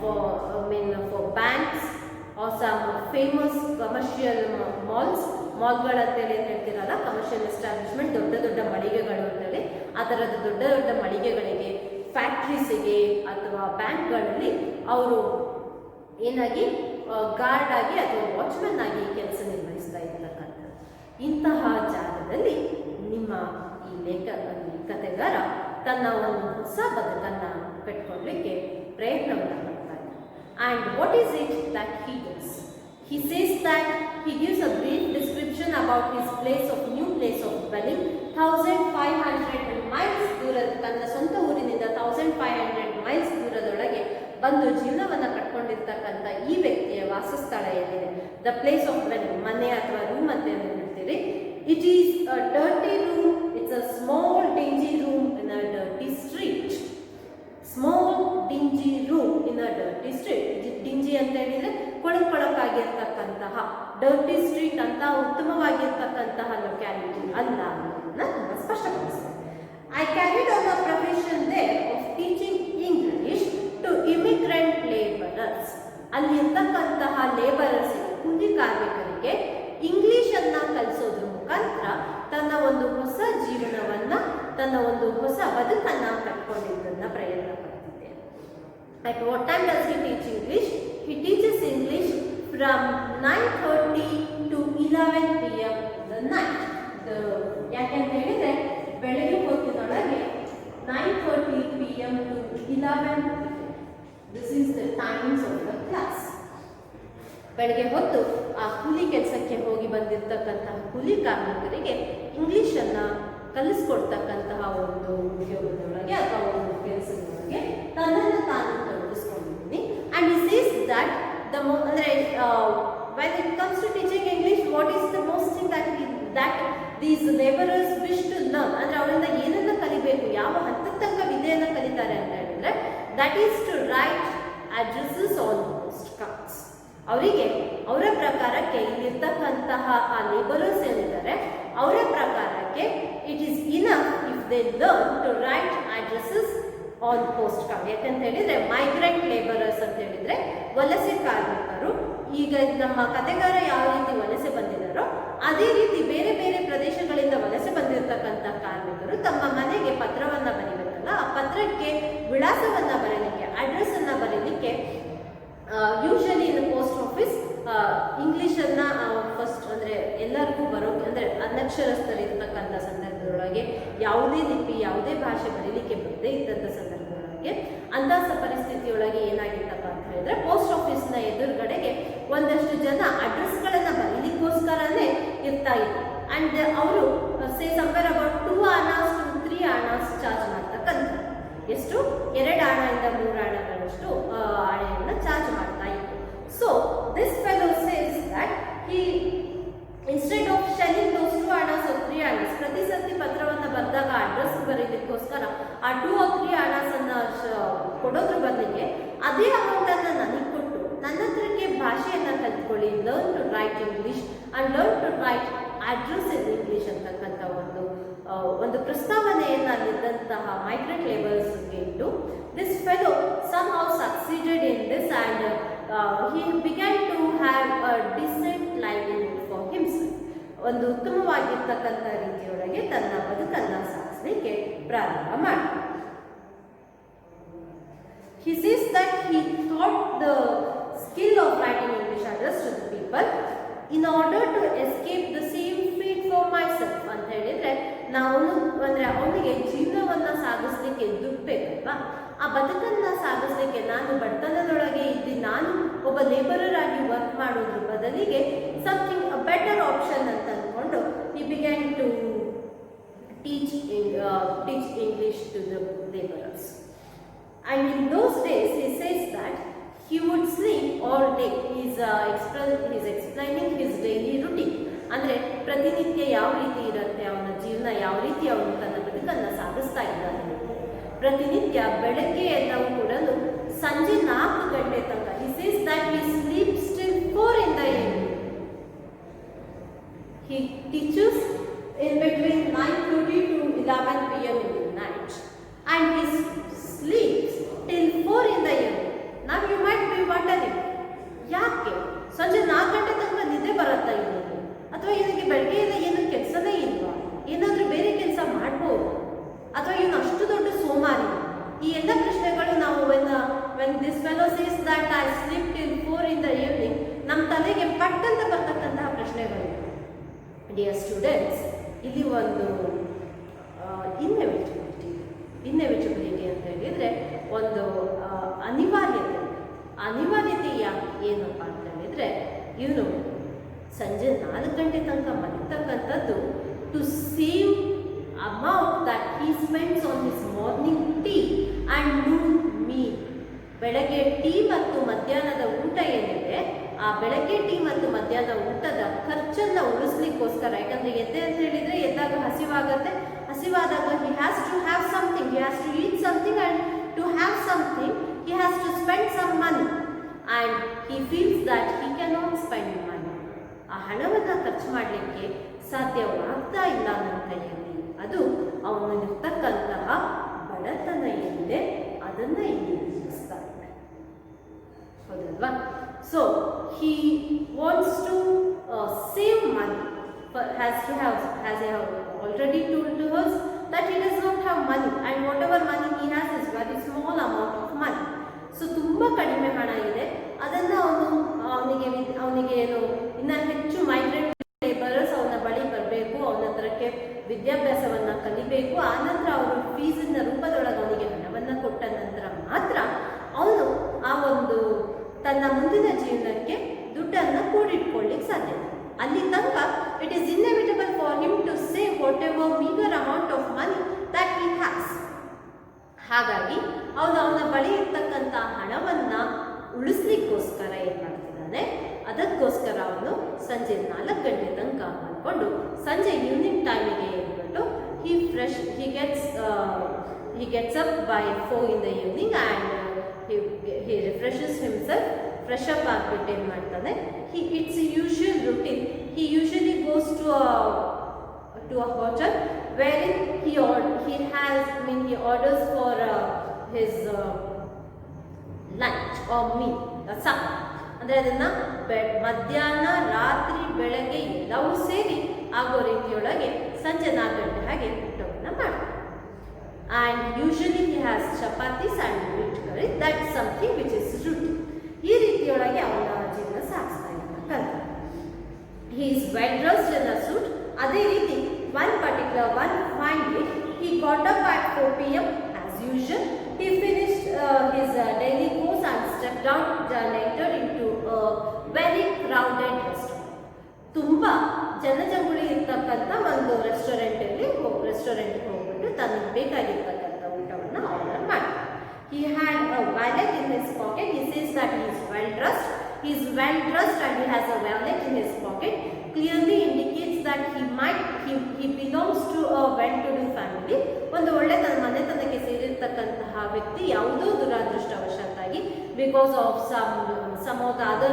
for banks or some famous commercial ಮಾಲ್ಗಳಂತೇಳಿ ಏನು ಹೇಳ್ತಿರಲ್ಲ, ಕಮರ್ಷಿಯಲ್ ಎಸ್ಟಾಬ್ಲಿಷ್ಮೆಂಟ್, ದೊಡ್ಡ ಮಳಿಗೆಗಳು ಅಂತೇಳಿ, ಆ ಥರದ ದೊಡ್ಡ ಮಳಿಗೆಗಳಿಗೆ, ಫ್ಯಾಕ್ಟ್ರೀಸಿಗೆ ಅಥವಾ ಬ್ಯಾಂಕ್ಗಳಲ್ಲಿ ಅವರು ಏನಾಗಿ ಗಾರ್ಡ್ ಆಗಿ ಅಥವಾ ವಾಚ್ಮನ್ ಆಗಿ ಕೆಲಸ ನಿರ್ವಹಿಸ್ತಾ ಇರ್ತಕ್ಕಂಥದ್ದು. ಇಂತಹ ಜಾಗದಲ್ಲಿ ನಿಮ್ಮ ಈ ಕಥೆಗಾರ ತನ್ನ ಒಂದು ಹೊಸ ಬದುಕನ್ನು ಕಟ್ಕೊಳ್ಳಲಿಕ್ಕೆ ಪ್ರಯತ್ನವನ್ನು ಮಾಡ್ತಾ ಇದ್ದಾನೆ. And what is it that he does? He says that he gives a brief description about his new place of dwelling, 1500 miles ದೂರ, ತನ್ನ ಸ್ವಂತ ಊರಿನಿಂದ 1500 ಮೈಲ್ಸ್ ದೂರದೊಳಗೆ ಬಂದು ಜೀವನವನ್ನು ಕಟ್ಕೊಂಡಿರ್ತಕ್ಕಂಥ ಈ ವ್ಯಕ್ತಿಯ ವಾಸಸ್ಥಳ ಏನಿದೆ, ದ ಪ್ಲೇಸ್ ಆಫ್ ಡ್ವೆಲ್ಲಿಂಗ್, ಮನೆ ಅಥವಾ ರೂಮ್ ಅಂತ ಏನು ಹೇಳ್ತೀರಿ, it is a dirty room, it's a small dingy room in a dirty street. Small dingy room in a dirty street. Dingy ಅಂತ ಹೇಳಿದ್ರೆ ಕೊಳಕಾಗಿರ್ತಕ್ಕಂತಹ, ಡರ್ಟಿ ಸ್ಟ್ರೀಟ್ ಅಂತ ಉತ್ತಮವಾಗಿರ್ತಕ್ಕಂತಹ ಲೊಕ್ಯಾಲಿಟಿ ಅಲ್ಲ ಅನ್ನೋದನ್ನ ತುಂಬಾ ಸ್ಪಷ್ಟಪಡಿಸ್ತಾರೆ. I carried on a profession there of teaching English to immigrant labourers. ಅಲ್ಲಿ ಇರ್ತಕ್ಕಂತಹ labourers, ಕೂಲಿ ಕಾರ್ಮಿಕರಿಗೆ ಇಂಗ್ಲಿಷ್ ಅನ್ನ ಕಲಿಸೋದ್ರ ಮುಖಾಂತರ ತನ್ನ ಒಂದು ಹೊಸ ಜೀವನವನ್ನ, ತನ್ನ ಒಂದು ಹೊಸ ಬದುಕನ್ನ ಕಟ್ಕೊಂಡಿದ್ದನ್ನ ಪ್ರಯತ್ನ ಪಡ್ತಿದ್ದೆ. At what time does he teach English? He teaches English from 9:30 to 11 p.m. the night. ಯಾಕೆಂತ ಹೇಳಿದ್ರೆ ಬೆಳಗ್ಗೆ ಹೊತ್ತಿನೊಳಗೆ 9:30 p.m. to 11 p.m. This is the timings of the class. ಬೆಳಗ್ಗೆ ಹೊತ್ತು ಆ ಕೂಲಿ ಕೆಲಸಕ್ಕೆ ಹೋಗಿ ಬಂದಿರತಕ್ಕಂತಹ ಕೂಲಿ ಕಾರ್ಮಿಕರಿಗೆ ಇಂಗ್ಲಿಷ್ ಅನ್ನ ಕಲಿಸ್ಕೊಡ್ತಕ್ಕಂತಹ ಒಂದು ಉದ್ಯೋಗದೊಳಗೆ ಅಥವಾ ಒಂದು ಕೆಲಸದೊಳಗೆ ತನ್ನನ್ನು ತಾನು ತೊಡಗಿಸ್ಕೊಂಡಿದ್ದೀನಿ. ಅಂಡ್ he says that ಅಂದ್ರೆ when it comes to teaching English, what is the most thing that these laborers wish to learn? ಅಂದ್ರೆ ಅವರಿಂದ ಏನನ್ನ ಕಲಿಬೇಕು, ಯಾವ ಹಂತದ ತನಕ ವಿದ್ಯೆಯನ್ನ ಕಲಿತಾರೆ ಅಂತ ಹೇಳಿದ್ರೆ, that is to write addresses on postcards. ಅವರಿಗೆ ಅವರ ಪ್ರಕಾರಕ್ಕೆ ಇಲ್ಲಿರ್ತಕ್ಕಂತಹ ಆ ಲೇಬರರ್ಸ್ ಏನಿದ್ದಾರೆ ಅವರ ಪ್ರಕಾರಕ್ಕೆ it is enough if they learn to write addresses on post card. ಯಾಕಂತ ಹೇಳಿದ್ರೆ ಮೈಗ್ರೆಂಟ್ ಲೇಬರರ್ಸ್ ಅಂತ ಹೇಳಿದ್ರೆ ವಲಸೆ ಕಾರ್ಮಿಕರು. ಈಗ ನಮ್ಮ ಕಥೆಗಾರ ಯಾವ ರೀತಿ ವಲಸೆ ಬಂದಿದ್ದಾರೋ ಅದೇ ರೀತಿ ಬೇರೆ ಬೇರೆ ಪ್ರದೇಶಗಳಿಂದ ವಲಸೆ ಬಂದಿರತಕ್ಕಂಥ ಕಾರ್ಮಿಕರು ತಮ್ಮ ಮನೆಗೆ ಪತ್ರವನ್ನ ಬರೀಬೇಕಲ್ಲ, ಆ ಪತ್ರಕ್ಕೆ ವಿಳಾಸವನ್ನ ಬರೀಲಿಕ್ಕೆ, ಅಡ್ರೆಸ್ ಅನ್ನ ಬರೀಲಿಕ್ಕೆ ಯೂಶಲಿ ಇನ್ ಪೋಸ್ಟ್ ಆಫೀಸ್ ಇಂಗ್ಲಿಷನ್ನ ಫಸ್ಟ್ ಅಂದರೆ ಎಲ್ಲರಿಗೂ ಬರೋಕೆ ಅಂದರೆ ಅನಕ್ಷರಸ್ಥರಿರ್ತಕ್ಕಂಥ ಸಂದರ್ಭದೊಳಗೆ ಯಾವುದೇ ಲಿಪಿ ಯಾವುದೇ ಭಾಷೆ ಬರೀಲಿಕ್ಕೆ ಬರದೇ ಇದ್ದಂಥ ಸಂದರ್ಭದೊಳಗೆ ಅಂಥ ಪರಿಸ್ಥಿತಿಯೊಳಗೆ ಏನಾಗಿತ್ತಪ್ಪ ಅಂತ ಹೇಳಿದ್ರೆ ಪೋಸ್ಟ್ ಆಫೀಸ್ನ ಎದುರುಗಡೆಗೆ ಒಂದಷ್ಟು ಜನ ಅಡ್ರೆಸ್ಗಳನ್ನು ಬರೀಲಿಕ್ಕೋಸ್ಕರನೇ ಇರ್ತಾ ಇದ್ರು. ಆ್ಯಂಡ್ ಅವರು ಸೇ ಸಂವೇರ್ ಅಬೌಟ್ 2 ಆಣಾಸ್ to 3 ಆಣಾಸ್ ಚಾರ್ಜ್ ಮಾಡ್ತಕ್ಕಂಥ, ಎಷ್ಟು 2 ಆಣೆಯಿಂದ 3 ಆಣೆಗಳಷ್ಟು ಆಣೆಯನ್ನು ಚಾರ್ಜ್ ಮಾಡ್ತಾ ಇತ್ತು. So this fellow says that he instead of shelling those 2 ಆಣಾಸ್ or 3 ಆಣಾಸ್, ಪ್ರತಿ ಸರ್ತಿ ಪತ್ರವನ್ನು ಬರೆದಾಗ ಅಡ್ರೆಸ್ ಬರೀಲಿಕ್ಕೋಸ್ಕರ ಆ 2 or 3 ಆಣಾಸನ್ನು ಕೊಡೋದ್ರ ಬದಲಿಗೆ ಅದೇ ಅಮೌಂಟನ್ನು ನನಗೆ ಕೊಟ್ಟು ನನ್ನ ಹತ್ರಕ್ಕೆ ಭಾಷೆಯನ್ನು ಕಲ್ತ್ಕೊಳ್ಳಿ only learn to write English and learn to write address in English ಅಂತಕ್ಕಂಥ ಒಂದು ಪ್ರಸ್ತಾವನೆಯನ್ನು ಅಲ್ಲಿದ್ದಂತಹ ಮೈಗ್ರೆಂಟ್ ಲೇಬರ್ಸ್ಗೆ ಇಟ್ಟು this fellow somehow succeeded in this and he began to have a decent livelihood for himself. ಒಂದು ಉತ್ತಮವಾಗಿರ್ತಕ್ಕಂಥ ರೀತಿಯೊಳಗೆ ತನ್ನ ಬದುಕನ್ನು ಸಾಗಿಸಲಿಕ್ಕೆ ಪ್ರಾರಂಭ ಮಾಡಿದ. He says that he taught the skill of writing English address to the people in order to escape the same fate for myself. ಅಂತ ಹೇಳಿದ್ರೆ ಅವನಿಗೆ ಜೀವನವನ್ನು ಸಾಗಿಸ್ಲಿಕ್ಕೆ ದುಡ್ಡು ಬೇಕಲ್ವಾ, ಆ ಬದುಕನ್ನು ಸಾಗಿಸ್ಲಿಕ್ಕೆ ನಾನು ಬಡತನದೊಳಗೆ ಇದ್ದು ನಾನು ಒಬ್ಬ ಲೇಬರರ್ ಆಗಿ ವರ್ಕ್ ಮಾಡೋದ್ರ ಬದಲಿಗೆ ಸಮಥಿಂಗ್ ಅ ಬೆಟರ್ ಆಪ್ಷನ್ ಅಂತ ಅಂದ್ಕೊಂಡು ಈ began to teach English to the labourers. And in those days he says that he would sleep all day. He is explaining his daily routine. ಅಂದರೆ ಪ್ರತಿನಿತ್ಯ ಯಾವ ರೀತಿ ಇರುತ್ತೆ ಅವನ ಜೀವನ, ಯಾವ ರೀತಿ ಅವನು ತನ್ನ ಬದುಕನ್ನು ಸಾಗಿಸ್ತಾ ಇದ್ದಾನೆ. ಪ್ರತಿನಿತ್ಯ ಬೆಳಗ್ಗೆ ಎಲ್ಲವೂ ಕೂಡ ಸಂಜೆ 4 ಗಂಟೆ ತನಕ. He says that he sleeps till 4 in the evening. He teaches in between 9:30 to 11 p.m. in the night and he sleeps till 4 in the evening. Now you might be wondering, ಯಾಕೆ ಸಂಜೆ 4 ಗಂಟೆ ತನಕ ನಿದ್ದೆ ಬರುತ್ತಾ ಇವನಿಗೆ, ಅಥವಾ ಇವನಿಗೆ ಬೆಳಗ್ಗೆಯಿಂದ ಏನು ಕೆಲಸನೇ ಇಲ್ವಾ, ಏನಾದರೂ ಬೇರೆ ಕೆಲಸ ಮಾಡ್ಬೋದು, ಅಥವಾ ಇವನು ಅಷ್ಟು ದೊಡ್ಡ ಸೋಮಾರಿ? ಈ ಎಲ್ಲ ಪ್ರಶ್ನೆಗಳು ನಾವು when this fellow says that I sleep till 4 in the evening, ನಮ್ಮ ತಲೆಗೆ ಪಟ್ಟಂತ ಬರ್ತಕ್ಕಂತಹ ಪ್ರಶ್ನೆಗಳು. ಡಿಯರ್ ಸ್ಟೂಡೆಂಟ್ಸ್, ಇಲ್ಲಿ ಒಂದು ಇನ್ಎವಿಟಬಿಲಿಟಿ ಅಂತ ಹೇಳಿದರೆ ಒಂದು ಅನಿವಾರ್ಯತೆ ಏನಪ್ಪ ಅಂತ ಹೇಳಿದರೆ, ಇವನು ಸಂಜೆ 4 ಗಂಟೆ ತನಕ ಮಲಗ್ತಕ್ಕಂಥದ್ದು to save amount that he spends on his morning tea and noon meal. ಬೆಳಗ್ಗೆ ಟೀ ಮತ್ತು ಮಧ್ಯಾಹ್ನದ ಊಟ ಏನಿದೆ, ಆ ಬೆಳಗ್ಗೆ ಟೀ ಮತ್ತು ಮಧ್ಯಾಹ್ನದ ಊಟದ ಖರ್ಚನ್ನು ಉಳಿಸ್ಲಿಕ್ಕೋಸ್ಕರ. ಯಾಕಂದರೆ ಎದ್ದೆ ಅಂತ ಹೇಳಿದರೆ ಎದ್ದಾಗ ಹಸಿವಾಗುತ್ತೆ, ಹಸಿವಾದಾಗ he has to have something, he has to eat something, and to have something he has to spend some money and he feels that he cannot spend money. ಆ ಹಣವನ್ನು ಖರ್ಚು ಮಾಡಲಿಕ್ಕೆ ಸಾಧ್ಯವಾಗ್ತಾ ಇಲ್ಲ ನನ್ನ ಕೈಯಲ್ಲಿ. ಅದು ಅವನಲ್ಲಿರ್ತಕ್ಕಂತಹ ಬಡತನ ಏನಿದೆ ಅದನ್ನು ಇಲ್ಲಿ ತಿಳಿಸ್ತಾ ಇದೆ, ಹೌದಲ್ವಾ? So he wants to save money, as he has already told to us that he does not have money and whatever money he has is very small amount of money. So ತುಂಬ ಕಡಿಮೆ ಹಣ ಇದೆ, ಅದನ್ನು ಅವನಿಗೆ ಏನು ಇನ್ನು ಹೆಚ್ಚು migrant labourers ಅವನ ಬಳಿ ಬರಬೇಕು, ಅವನ ಹತ್ರಕ್ಕೆ ವಿದ್ಯಾಭ್ಯಾಸವನ್ನು ಕಲಿಬೇಕು, ಆನಂತರ ಅವರು ಫೀಸಿನ ರೂಪದೊಳಗೆ ಅವನಿಗೆ ಹಣವನ್ನು ಕೊಟ್ಟ ನಂತರ ಮಾತ್ರ ಅವನು ಆ ಒಂದು ತನ್ನ ಮುಂದಿನ ಜೀವನಕ್ಕೆ ದುಡ್ಡನ್ನು ಕೂಡಿಟ್ಕೊಳ್ಳಿಕ್ಕೆ ಸಾಧ್ಯ. ಅಲ್ಲಿ ತನಕ it is inevitable for him to save whatever meagre amount of money that he has. ಹಾಗಾಗಿ ಅವನ ಬಳಿ ಇರ್ತಕ್ಕಂಥ ಹಣವನ್ನು ಉಳಿಸ್ಲಿಕ್ಕೋಸ್ಕರ ಏನು ಮಾಡ್ತಿದ್ದಾನೆ, ಅದಕ್ಕೋಸ್ಕರ ಅವನು ಸಂಜೆ 4 ಗಂಟೆ ತನಕ ಮಾಡಿಕೊಂಡು ಸಂಜೆ ಈವ್ನಿಂಗ್ ಟೈಮಿಗೆ ಏನ್ಬಿಟ್ಟು he gets up by 4 in the evening and he refreshes himself, fresh up ಆಗ್ಬಿಟ್ಟು ಏನು ಮಾಡ್ತಾನೆ, it's a usual routine. He usually goes to a hotel wherein he orders for his lunch or meal, supper. ಅಂದರೆ ಅದನ್ನು ಮಧ್ಯಾಹ್ನ ರಾತ್ರಿ ಬೆಳಗ್ಗೆ ಎಲ್ಲವೂ ಸೇರಿ ಆಗೋ ರೀತಿಯೊಳಗೆ ಸಂಜೆ 4 ಗಂಟೆ ಹಾಗೆ ಊಟವನ್ನು ಮಾಡ್ತಾರೆ. And usually he has chapatis and meat curry, that something which is routine. ಈ ರೀತಿಯೊಳಗೆ ಅವನ ಜೀವನ ಸಾಗಿಸ್ತಾ ಇರ್ತಕ್ಕಂಥ. He is well dressed in a suit. ಅದೇ ರೀತಿ one fine day he got up at 4 p.m. as usual. He finished his daily course and stepped out and entered into a very crowded restaurant. ತುಂಬಾ ಜನಜಂಗುಳಿ ಇರ್ತಕ್ಕಂಥ ಒಂದು ರೆಸ್ಟೋರೆಂಟ್ಗೆ ಹೋಗ್ಬಿಟ್ಟು ತನಗೆ ಬೇಕಾಗಿರ್ತಕ್ಕಂಥ ಊಟವನ್ನು ಆರ್ಡರ್ ಮಾಡ್ತಾರೆ. He had a wallet in his pocket. He says that he is well dressed. He is well dressed and he has a wallet in his pocket. Clearly indicates that he belongs to a well-to-do family. ಒಂದು ಒಳ್ಳೆ ಮನೆತನಕ್ಕೆ ಸೇರಿರ್ತಕ್ಕಂತಹ ವ್ಯಕ್ತಿ ಯಾವುದೋ ದುರಾದೃಷ್ಟವಶಾತ್ತಾಗಿ because of some of the other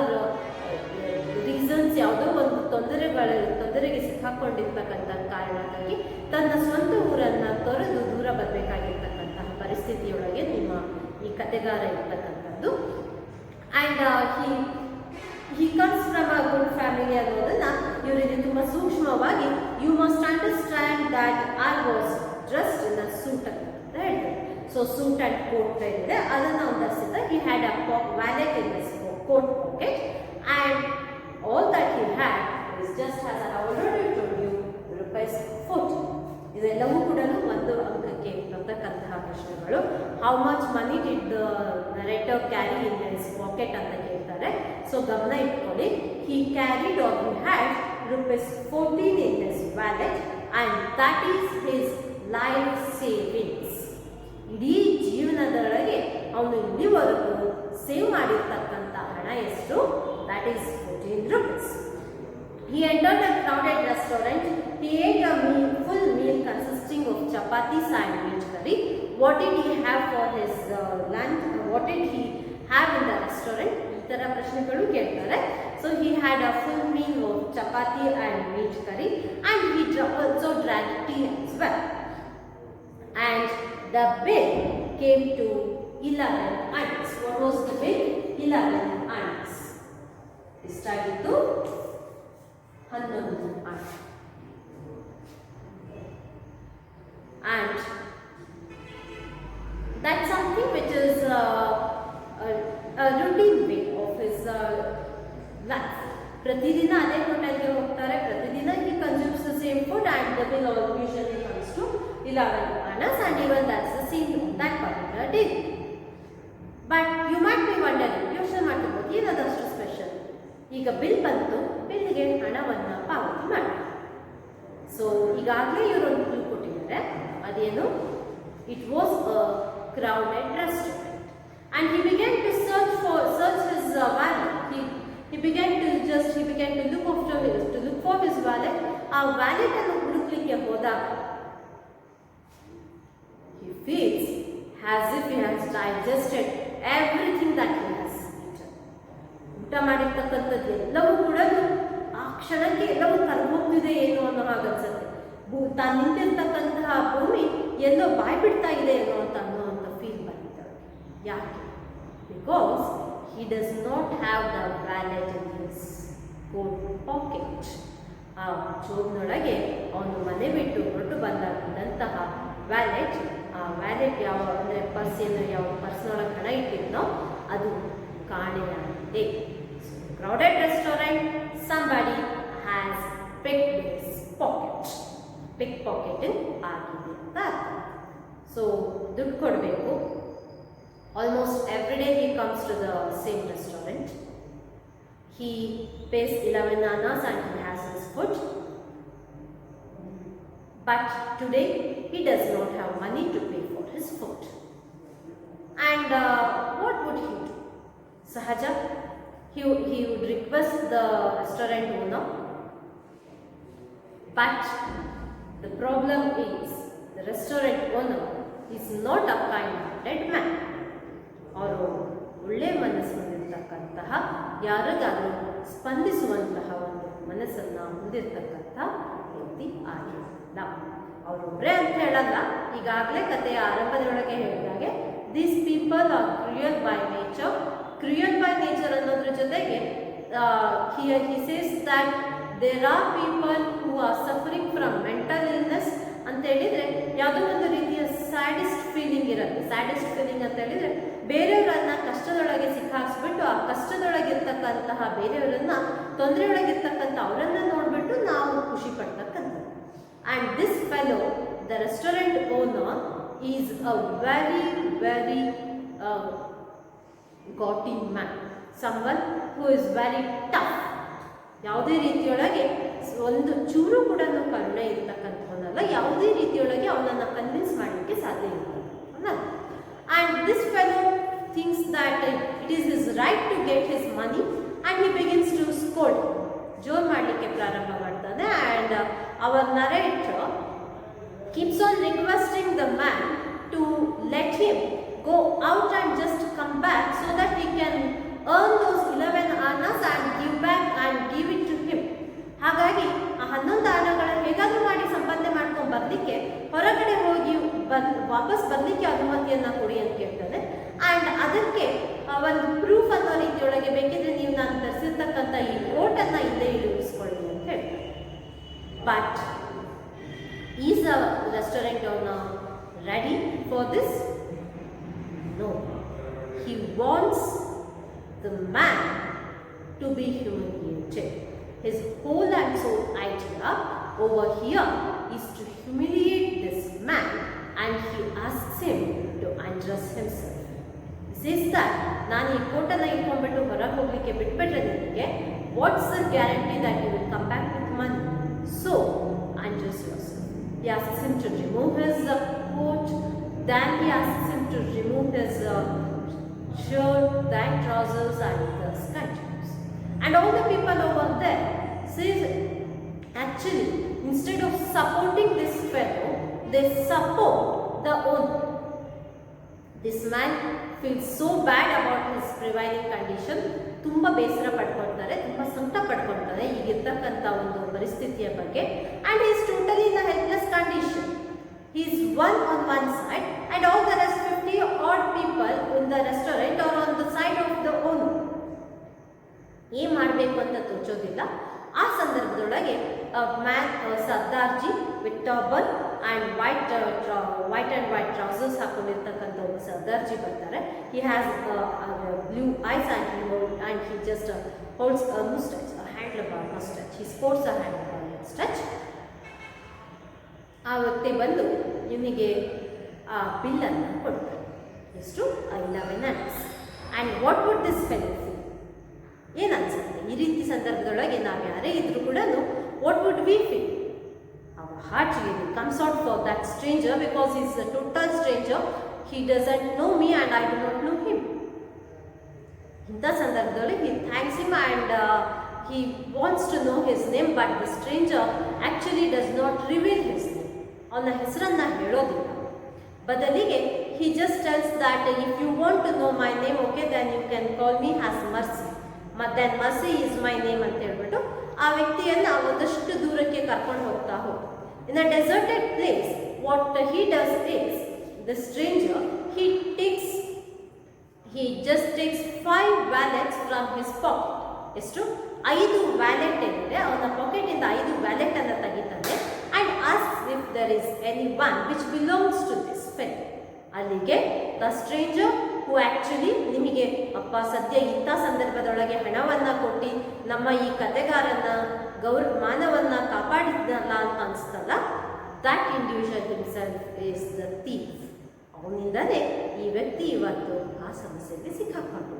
reasons ಯಾವುದೋ ಒಂದು ತೊಂದರೆಗೆ ಸಿಕ್ಕಾಕೊಂಡಿರ್ತಕ್ಕಂಥ ಕಾರಣಕ್ಕಾಗಿ ತನ್ನ ಸ್ವಂತ ಊರನ್ನ ತೊರೆದು ದೂರ ಬರಬೇಕಾಗಿರ್ತಕ್ಕಂತಹ ಪರಿಸ್ಥಿತಿಯೊಳಗೆ ನಿಮ್ಮ ಈ ಕತೆಗಾರ ಇರ್ತಕ್ಕಂಥದ್ದು. And he comes from a good family ಅನ್ನೋದನ್ನ ಇವರಿಗೆ ತುಂಬಾ ಸೂಕ್ಷ್ಮವಾಗಿ you must understand that I was dressed in a suit ಅಂತ ಹೇಳ್ತಾರೆ. ಸೊ ಸೂಟ್ ಅಂಡ್ ಕೋಟ್ ಇದೆ, ಅದನ್ನ ಅವ್ನು ಧರಿಸಿದ. he had a wallet in his coat pocket and all that he had is just as I already told you rupees 40. ಇದೆಲ್ಲವೂ ಕೂಡ ಒಂದು ಅಂಕಕ್ಕೆ ಬರ್ತಕ್ಕಂತಹ ಪ್ರಶ್ನೆಗಳು. How much money did the narrator carry in his packet ಅಂತ ಕೇಳ್ತಾರೆ. So ಗಮನ ಇಟ್ಕೊಳ್ಳಿ, he carried or he had rupees 14 in his wallet and that is his life savings. ಇಡೀ ಜೀವನದೊಳಗೆ ಅವನು ಇಲ್ಲಿವರೆಗೂ ಸೇವ್ ಮಾಡಿರ್ತಕ್ಕಂಥ ಹಣ ಎಷ್ಟು? that is 14 rupees. He entered a crowded restaurant. He ate a full meal consisting of chapatis and meat curry. What did he have for his lunch? What did he have in the restaurant? ಈ ಥರ ಪ್ರಶ್ನೆಗಳು ಕೇಳ್ತಾರೆ. So he had a full meal of chapati and meat curry and he also drank tea as well. And the bill came to 11 annas. What was the bill? 11 annas. ಎಷ್ಟಾಗಿತ್ತು? 11 annas. And that's something which is a routine way of his life. ಪ್ರತಿದಿನ ಅದೇ ಹೋಟೆಲ್ಗೆ ಹೋಗ್ತಾರೆ, ಪ್ರತಿದಿನ he consumes the same food and the bill usually comes to 11 annas and even that's the same that particular day. But you might be wondering, ಯೋಚನೆ ಮಾಡ್ತಿರ್ಬೋದು ಏನದಷ್ಟು special. ಈಗ bill ಬಂತು, ಬಿಲ್ಗೆ ಹಣವನ್ನು ಪಾವತಿ ಮಾಡಿ. ಸೊ ಈಗಾಗಲೇ ಇವರೊಂದು ಕ್ಲೂ ಕೊಟ್ಟಿದ್ದಾರೆ, ಅದೇನು? It was a crowded restaurant and he began to search his wallet. He began to look for his wallet. ಆ ವ್ಯಾಲೆಟ್ ಅನ್ನು ಹುಡುಕ್ಲಿಕ್ಕೆ ಹೋದಾಗ he feels as if he has digested everything that he has eaten. ಊಟ ಮಾಡಿರ್ತಕ್ಕಂಥದ್ದು ಎಲ್ಲವೂ ಕೂಡ ಆ ಕ್ಷಣಕ್ಕೆ ಎಲ್ಲವೂ ಕರ್ಗೋಗ್ತಿದೆ ಏನೋ ಅನ್ನೋ ಹಾಗನ್ಸುತ್ತೆ. ತಾನು ನಿಂತಿರ್ತಕ್ಕಂತಹ ಭೂಮಿ ಎಲ್ಲೋ ಬಾಯ್ ಬಿಡ್ತಾ ಇದೆ ಏನೋ ಅಂತ ಅನ್ನೋಂಥ ಫೀಲ್ ಬಂದಿದ್ದಾಳೆ. ಯಾಕೆ? Because he does not have the wallet in his coat pocket. ಆ ಜೋಬ್ನೊಳಗೆ ಅವನು ಮನೆ ಬಿಟ್ಟು ಹೊರಟು ಬಂದಂತಹ ವ್ಯಾಲೆಟ್, ಆ ವ್ಯಾಲೆಟ್ ಯಾವ ಅಂದರೆ ಪರ್ಸೇನು ಯಾವ ಪರ್ಸ್ನೊಳಗೆ ಹಣ ಇಟ್ಟಿದ್ನೋ ಅದು ಕಾಣೆಯಾಗಿದೆ. Crowded restaurant, somebody has picked his pocket. Pick pocketing ಆಗಿದೆ ಅಂತ ಅರ್ಥ. ಸೊ ದುಡ್ಡು ಕೊಡಬೇಕು. Almost every day he comes to the same restaurant. He pays 11 annas and he has his food. But today he does not have money to pay for his food. And what would he do? Sahaja, he would request the restaurant owner. But the problem is the restaurant owner is not a kind-hearted man. ಅವರು ಒಳ್ಳೆ ಮನಸ್ಸು ಹೊಂದಿರತಕ್ಕಂತಹ, ಯಾರಿಗಾದರೂ ಸ್ಪಂದಿಸುವಂತಹ ಒಂದು ಮನಸ್ಸನ್ನು ಹೊಂದಿರತಕ್ಕಂಥ ವ್ಯಕ್ತಿ ಆಗಿರಲಿಲ್ಲ. ಅವರೊಬ್ಬರೇ ಅಂತ ಹೇಳಲ್ಲ, ಈಗಾಗಲೇ ಕಥೆಯ ಆರಂಭದೊಳಗೆ ಹೇಳಿದಾಗೆ these people are cruel by nature. Cruel by nature ಅನ್ನೋದ್ರ ಜೊತೆಗೆ he says that there are people who are suffering from mental illness ಅಂತ ಹೇಳಿದರೆ ಯಾವುದೋ ಒಂದು ರೀತಿಯ ಸ್ಯಾಡಿಸ್ಟ್ ಫೀಲಿಂಗ್ ಇರುತ್ತೆ. ಸ್ಯಾಡಿಸ್ಟ್ ಫೀಲಿಂಗ್ ಅಂತ ಹೇಳಿದರೆ ಬೇರೆಯವರನ್ನ ಕಷ್ಟದೊಳಗೆ ಸಿಕ್ಕಾಕ್ಸ್ಬಿಟ್ಟು ಆ ಕಷ್ಟದೊಳಗಿರ್ತಕ್ಕಂತಹ ಬೇರೆಯವರನ್ನ, ತೊಂದರೆಯೊಳಗಿರ್ತಕ್ಕಂಥ ಅವರನ್ನ ನೋಡಿಬಿಟ್ಟು ನಾವು ಖುಷಿ ಪಡ್ತಕ್ಕಂಥದ್ದು. And this fellow, the restaurant owner, is a very very haughty man, someone who is very tough. ಯಾವುದೇ ರೀತಿಯೊಳಗೆ ಒಂದು ಚೂರು ಕೂಡ ಕರುಣೆ ಇರ್ತಕ್ಕಂಥವನ್ನಲ್ಲ, ಯಾವುದೇ ರೀತಿಯೊಳಗೆ ಅವನನ್ನು ಕನ್ವಿನ್ಸ್ ಮಾಡಲಿಕ್ಕೆ ಸಾಧ್ಯ ಇಲ್ಲ. And this fellow thinks that it is his right to get his money and he begins to scold. ಜೋರ್ ಮಾಡಲಿಕ್ಕೆ ಪ್ರಾರಂಭ ಮಾಡ್ತಾನೆ. And our narrator keeps on requesting the man to let him go out and just come back so that he can earn those 11 annas and give back and give it to ವಾಪಸ್ ಬರಲಿಕ್ಕೆ ಅನುಮತಿಯನ್ನು ಕೊಡಿ ಅಂತ ಕೇಳ್ತಾನೆ. And ಅದಕ್ಕೆ ಒಂದು proof ಅನ್ನೋ ರೀತಿಯೊಳಗೆ ಬೇಕಿದ್ರೆ ನೀವು ನಾನು ತರಿಸಿರ್ತಕ್ಕಂಥ ಈ ಕೋಟನ್ನು ಇಲ್ಲೇ ಇಳಿಸ್ಕೊಳ್ಳಿ ಅಂತ ಹೇಳ್ತಾರೆ. But is a restaurant owner ready for this? No. He wants the man to be humiliated. His whole and soul idea over here is to humiliate this man, and he asks him to undress himself. He says that ನಾನು ಈ ಕೋಟನ್ನು ಇಟ್ಕೊಂಡ್ಬಿಟ್ಟು ಹೊರಗೆ ಹೋಗ್ಲಿಕ್ಕೆ ಬಿಟ್ಬಿಟ್ರೆ ನಿಮಗೆ what's the guarantee that you will come back with money? So undress yourself. He asks him to remove his coat, then he asks him to remove his shirt, then trousers and the skirts. And all the people over there says actually instead of supporting this fellow, they support the owner. This man feels so bad about his prevailing condition. ತುಂಬ ಬೇಸರ ಪಡ್ಕೊಳ್ತಾರೆ, ತುಂಬ ಸಂಕಟ ಪಡ್ಕೊಳ್ತಾರೆ ಈಗಿರ್ತಕ್ಕಂಥ ಒಂದು ಪರಿಸ್ಥಿತಿಯ ಬಗ್ಗೆ. And is totally in a helpless condition. He is one on one side and all the rest 50 odd people in the restaurant or on the side of the owner. ಏನು ಮಾಡಬೇಕು ಅಂತ ತೋಚೋದಿಲ್ಲ. ಆ ಸಂದರ್ಭದೊಳಗೆ Sardarji with turban and white and white trousers ಹಾಕೊಂಡಿರ್ತಕ್ಕಂಥ ಒಬ್ಬ ಸರ್ದಾರ್ಜಿ ಬರ್ತಾರೆ. He has blue eyes and he just holds a moustache, a handlebar moustache. He sports a handlebar moustache. ಆ ವ್ಯಕ್ತಿ ಬಂದು ಇವನಿಗೆ ಆ ಬಿಲ್ಲನ್ನು ಕೊಡ್ತಾರೆ. ಎಷ್ಟು? 11 annas. And what would this fellow feel? ಏನು ಅನ್ಸುತ್ತೆ ಈ ರೀತಿ ಸಂದರ್ಭದೊಳಗೆ? ನಾವು ಯಾರೇ ಇದ್ರೂ ಕೂಡ what would we feel? Our heart really comes out for that stranger because is a total stranger. He doesn't know me and I do not know him. ಇಂಥ ಸಂದರ್ಭದೊಳಗೆ he thanks him and he wants to know his name, but the stranger actually does not reveal his name. ಅವನ ಹೆಸರನ್ನು ಹೇಳೋದಿಲ್ಲ. ಬದಲಿಗೆ he just tells that if you want to know my name, okay, then you can call me as Mercy. then Mercy is my name ಅಂತ ಹೇಳ್ಬಿಟ್ಟು ಆ ವ್ಯಕ್ತಿಯನ್ನು ಒಂದಷ್ಟು ದೂರಕ್ಕೆ ಕರ್ಕೊಂಡು ಹೋಗ್ತಾ ಹೋಗ್ತಾರೆ. In a deserted place, what he does is, the stranger, he just takes 5 wallets from his pocket. ಎಷ್ಟು? 5 ವ್ಯಾಲೆಟ್ ಏನಿದೆ ಅವನ ಪಾಕೆಟಿಂದ 5 ವ್ಯಾಲೆಟ್ ಅನ್ನು ತೆಗಿತಾನೆ. And asks if there is any one which belongs to this fellow. ಅಲ್ಲಿಗೆ the stranger who actually ನಿಮಗೆ ಅಪ್ಪ ಸದ್ಯ ಇಂಥ ಸಂದರ್ಭದೊಳಗೆ ಹಣವನ್ನು ಕೊಟ್ಟು ನಮ್ಮ ಈ ಕತೆಗಾರನ ಮಾನವನ್ನು ಕಾಪಾಡಿದ್ನಲ್ಲ ಅಂತ ಅನಿಸ್ತಲ್ಲ, that individual himself is the thief. ಅವನಿಂದಲೇ ಈ ವ್ಯಕ್ತಿ ಇವತ್ತು ಆ ಸಮಸ್ಯೆಗೆ ಸಿಕ್ಕಾಕೊಂಡು.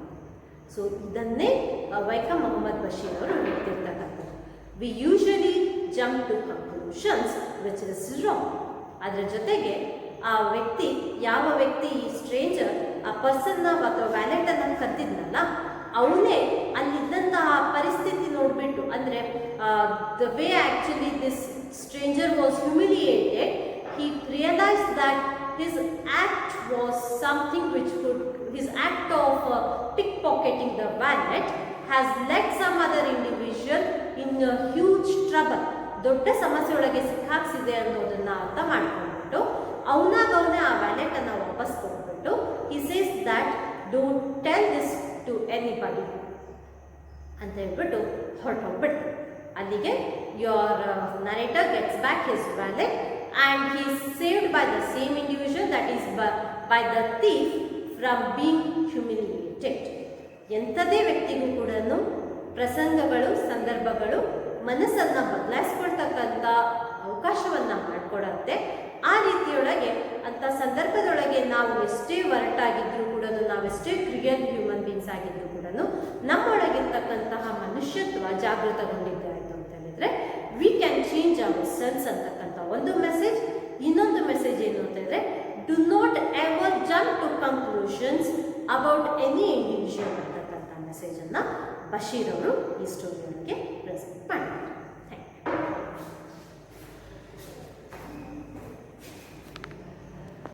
ಸೊ ಇದನ್ನೇ ವೈಕಂ ಮೊಹಮ್ಮದ್ ಬಶೀರ್ ಅವರು ಹೇಳ್ತಿರ್ತಕ್ಕಂಥದ್ದು. We usually jump to conclusions which is wrong. ಅದರ ಜೊತೆಗೆ ಆ ವ್ಯಕ್ತಿ, ಯಾವ ವ್ಯಕ್ತಿ ಈ ಸ್ಟ್ರೇಂಜರ್ ಆ ಪರ್ಸನ್ನ ಅಥವಾ ವ್ಯಾಲೆಟನ್ನು ಕದ್ದಿದ್ನಲ್ಲ, ಅವನೇ ಅಲ್ಲಿದ್ದಂತಹ ಪರಿಸ್ಥಿತಿ ನೋಡಿಬಿಟ್ಟು, ಅಂದರೆ the way actually this stranger was humiliated, he realized that his act was something which could, his act of pickpocketing the wallet has led some other individual in a huge trouble. ದೊಡ್ಡ ಸಮಸ್ಯೆ ಒಳಗೆ ಸಿಕ್ಕಾಕ್ಸಿದೆ ಅನ್ನೋದನ್ನು ಅರ್ಥ ಮಾಡ್ಕೊಂಡ್ಬಿಟ್ಟು ಅವನಾಗವನೇ ಆ ವ್ಯಾಲೆಟನ್ನು ವಾಪಸ್ ಕೊಟ್ಬಿಟ್ಟು he says that don't tell this to anybody ಅಂತ ಹೇಳ್ಬಿಟ್ಟು ಹೊರಟೋಗ್ಬಿಟ್ಟು ಅಲ್ಲಿಗೆ your narrator gets back his wallet and he is saved by the same individual, that is by the thief, from being humiliated. ಎಂಥದೇ ವ್ಯಕ್ತಿಗೂ ಕೂಡ ಪ್ರಸಂಗಗಳು, ಸಂದರ್ಭಗಳು ಮನಸ್ಸನ್ನು ಬದಲಾಯಿಸ್ಕೊಳ್ತಕ್ಕಂಥ ಅವಕಾಶವನ್ನು ಮಾಡಿಕೊಡತ್ತೆ. ಆ ರೀತಿಯೊಳಗೆ ಅಂಥ ಸಂದರ್ಭದೊಳಗೆ ನಾವು ಎಷ್ಟೇ ಒರಟಾಗಿದ್ದರೂ ಕೂಡ, ನಾವೆಷ್ಟೇ ರಿಯಲ್ ಹ್ಯೂಮನ್ ಬೀಯಿಂಗ್ಸ್ ಆಗಿದ್ದರೂ ಕೂಡ ನಮ್ಮೊಳಗಿರ್ತಕ್ಕಂತಹ ಮನುಷ್ಯತ್ವ ಜಾಗೃತಗೊಂಡಿದ್ದೆ ಆಯಿತು ಅಂತ ಹೇಳಿದರೆ we can change ourselves ಅಂತಕ್ಕಂಥ ಒಂದು ಮೆಸೇಜ್. ಇನ್ನೊಂದು ಮೆಸೇಜ್ ಏನು ಅಂತಂದರೆ, do not ever jump to conclusions about any individual ಅಂತಕ್ಕಂಥ ಮೆಸೇಜನ್ನು ಬಶೀರ್ ಅವರು ಈ ಸ್ಟೋರಿಯೊಳಗೆ ಪ್ರೆಸೆಂಟ್ ಮಾಡಿದ್ದಾರೆ.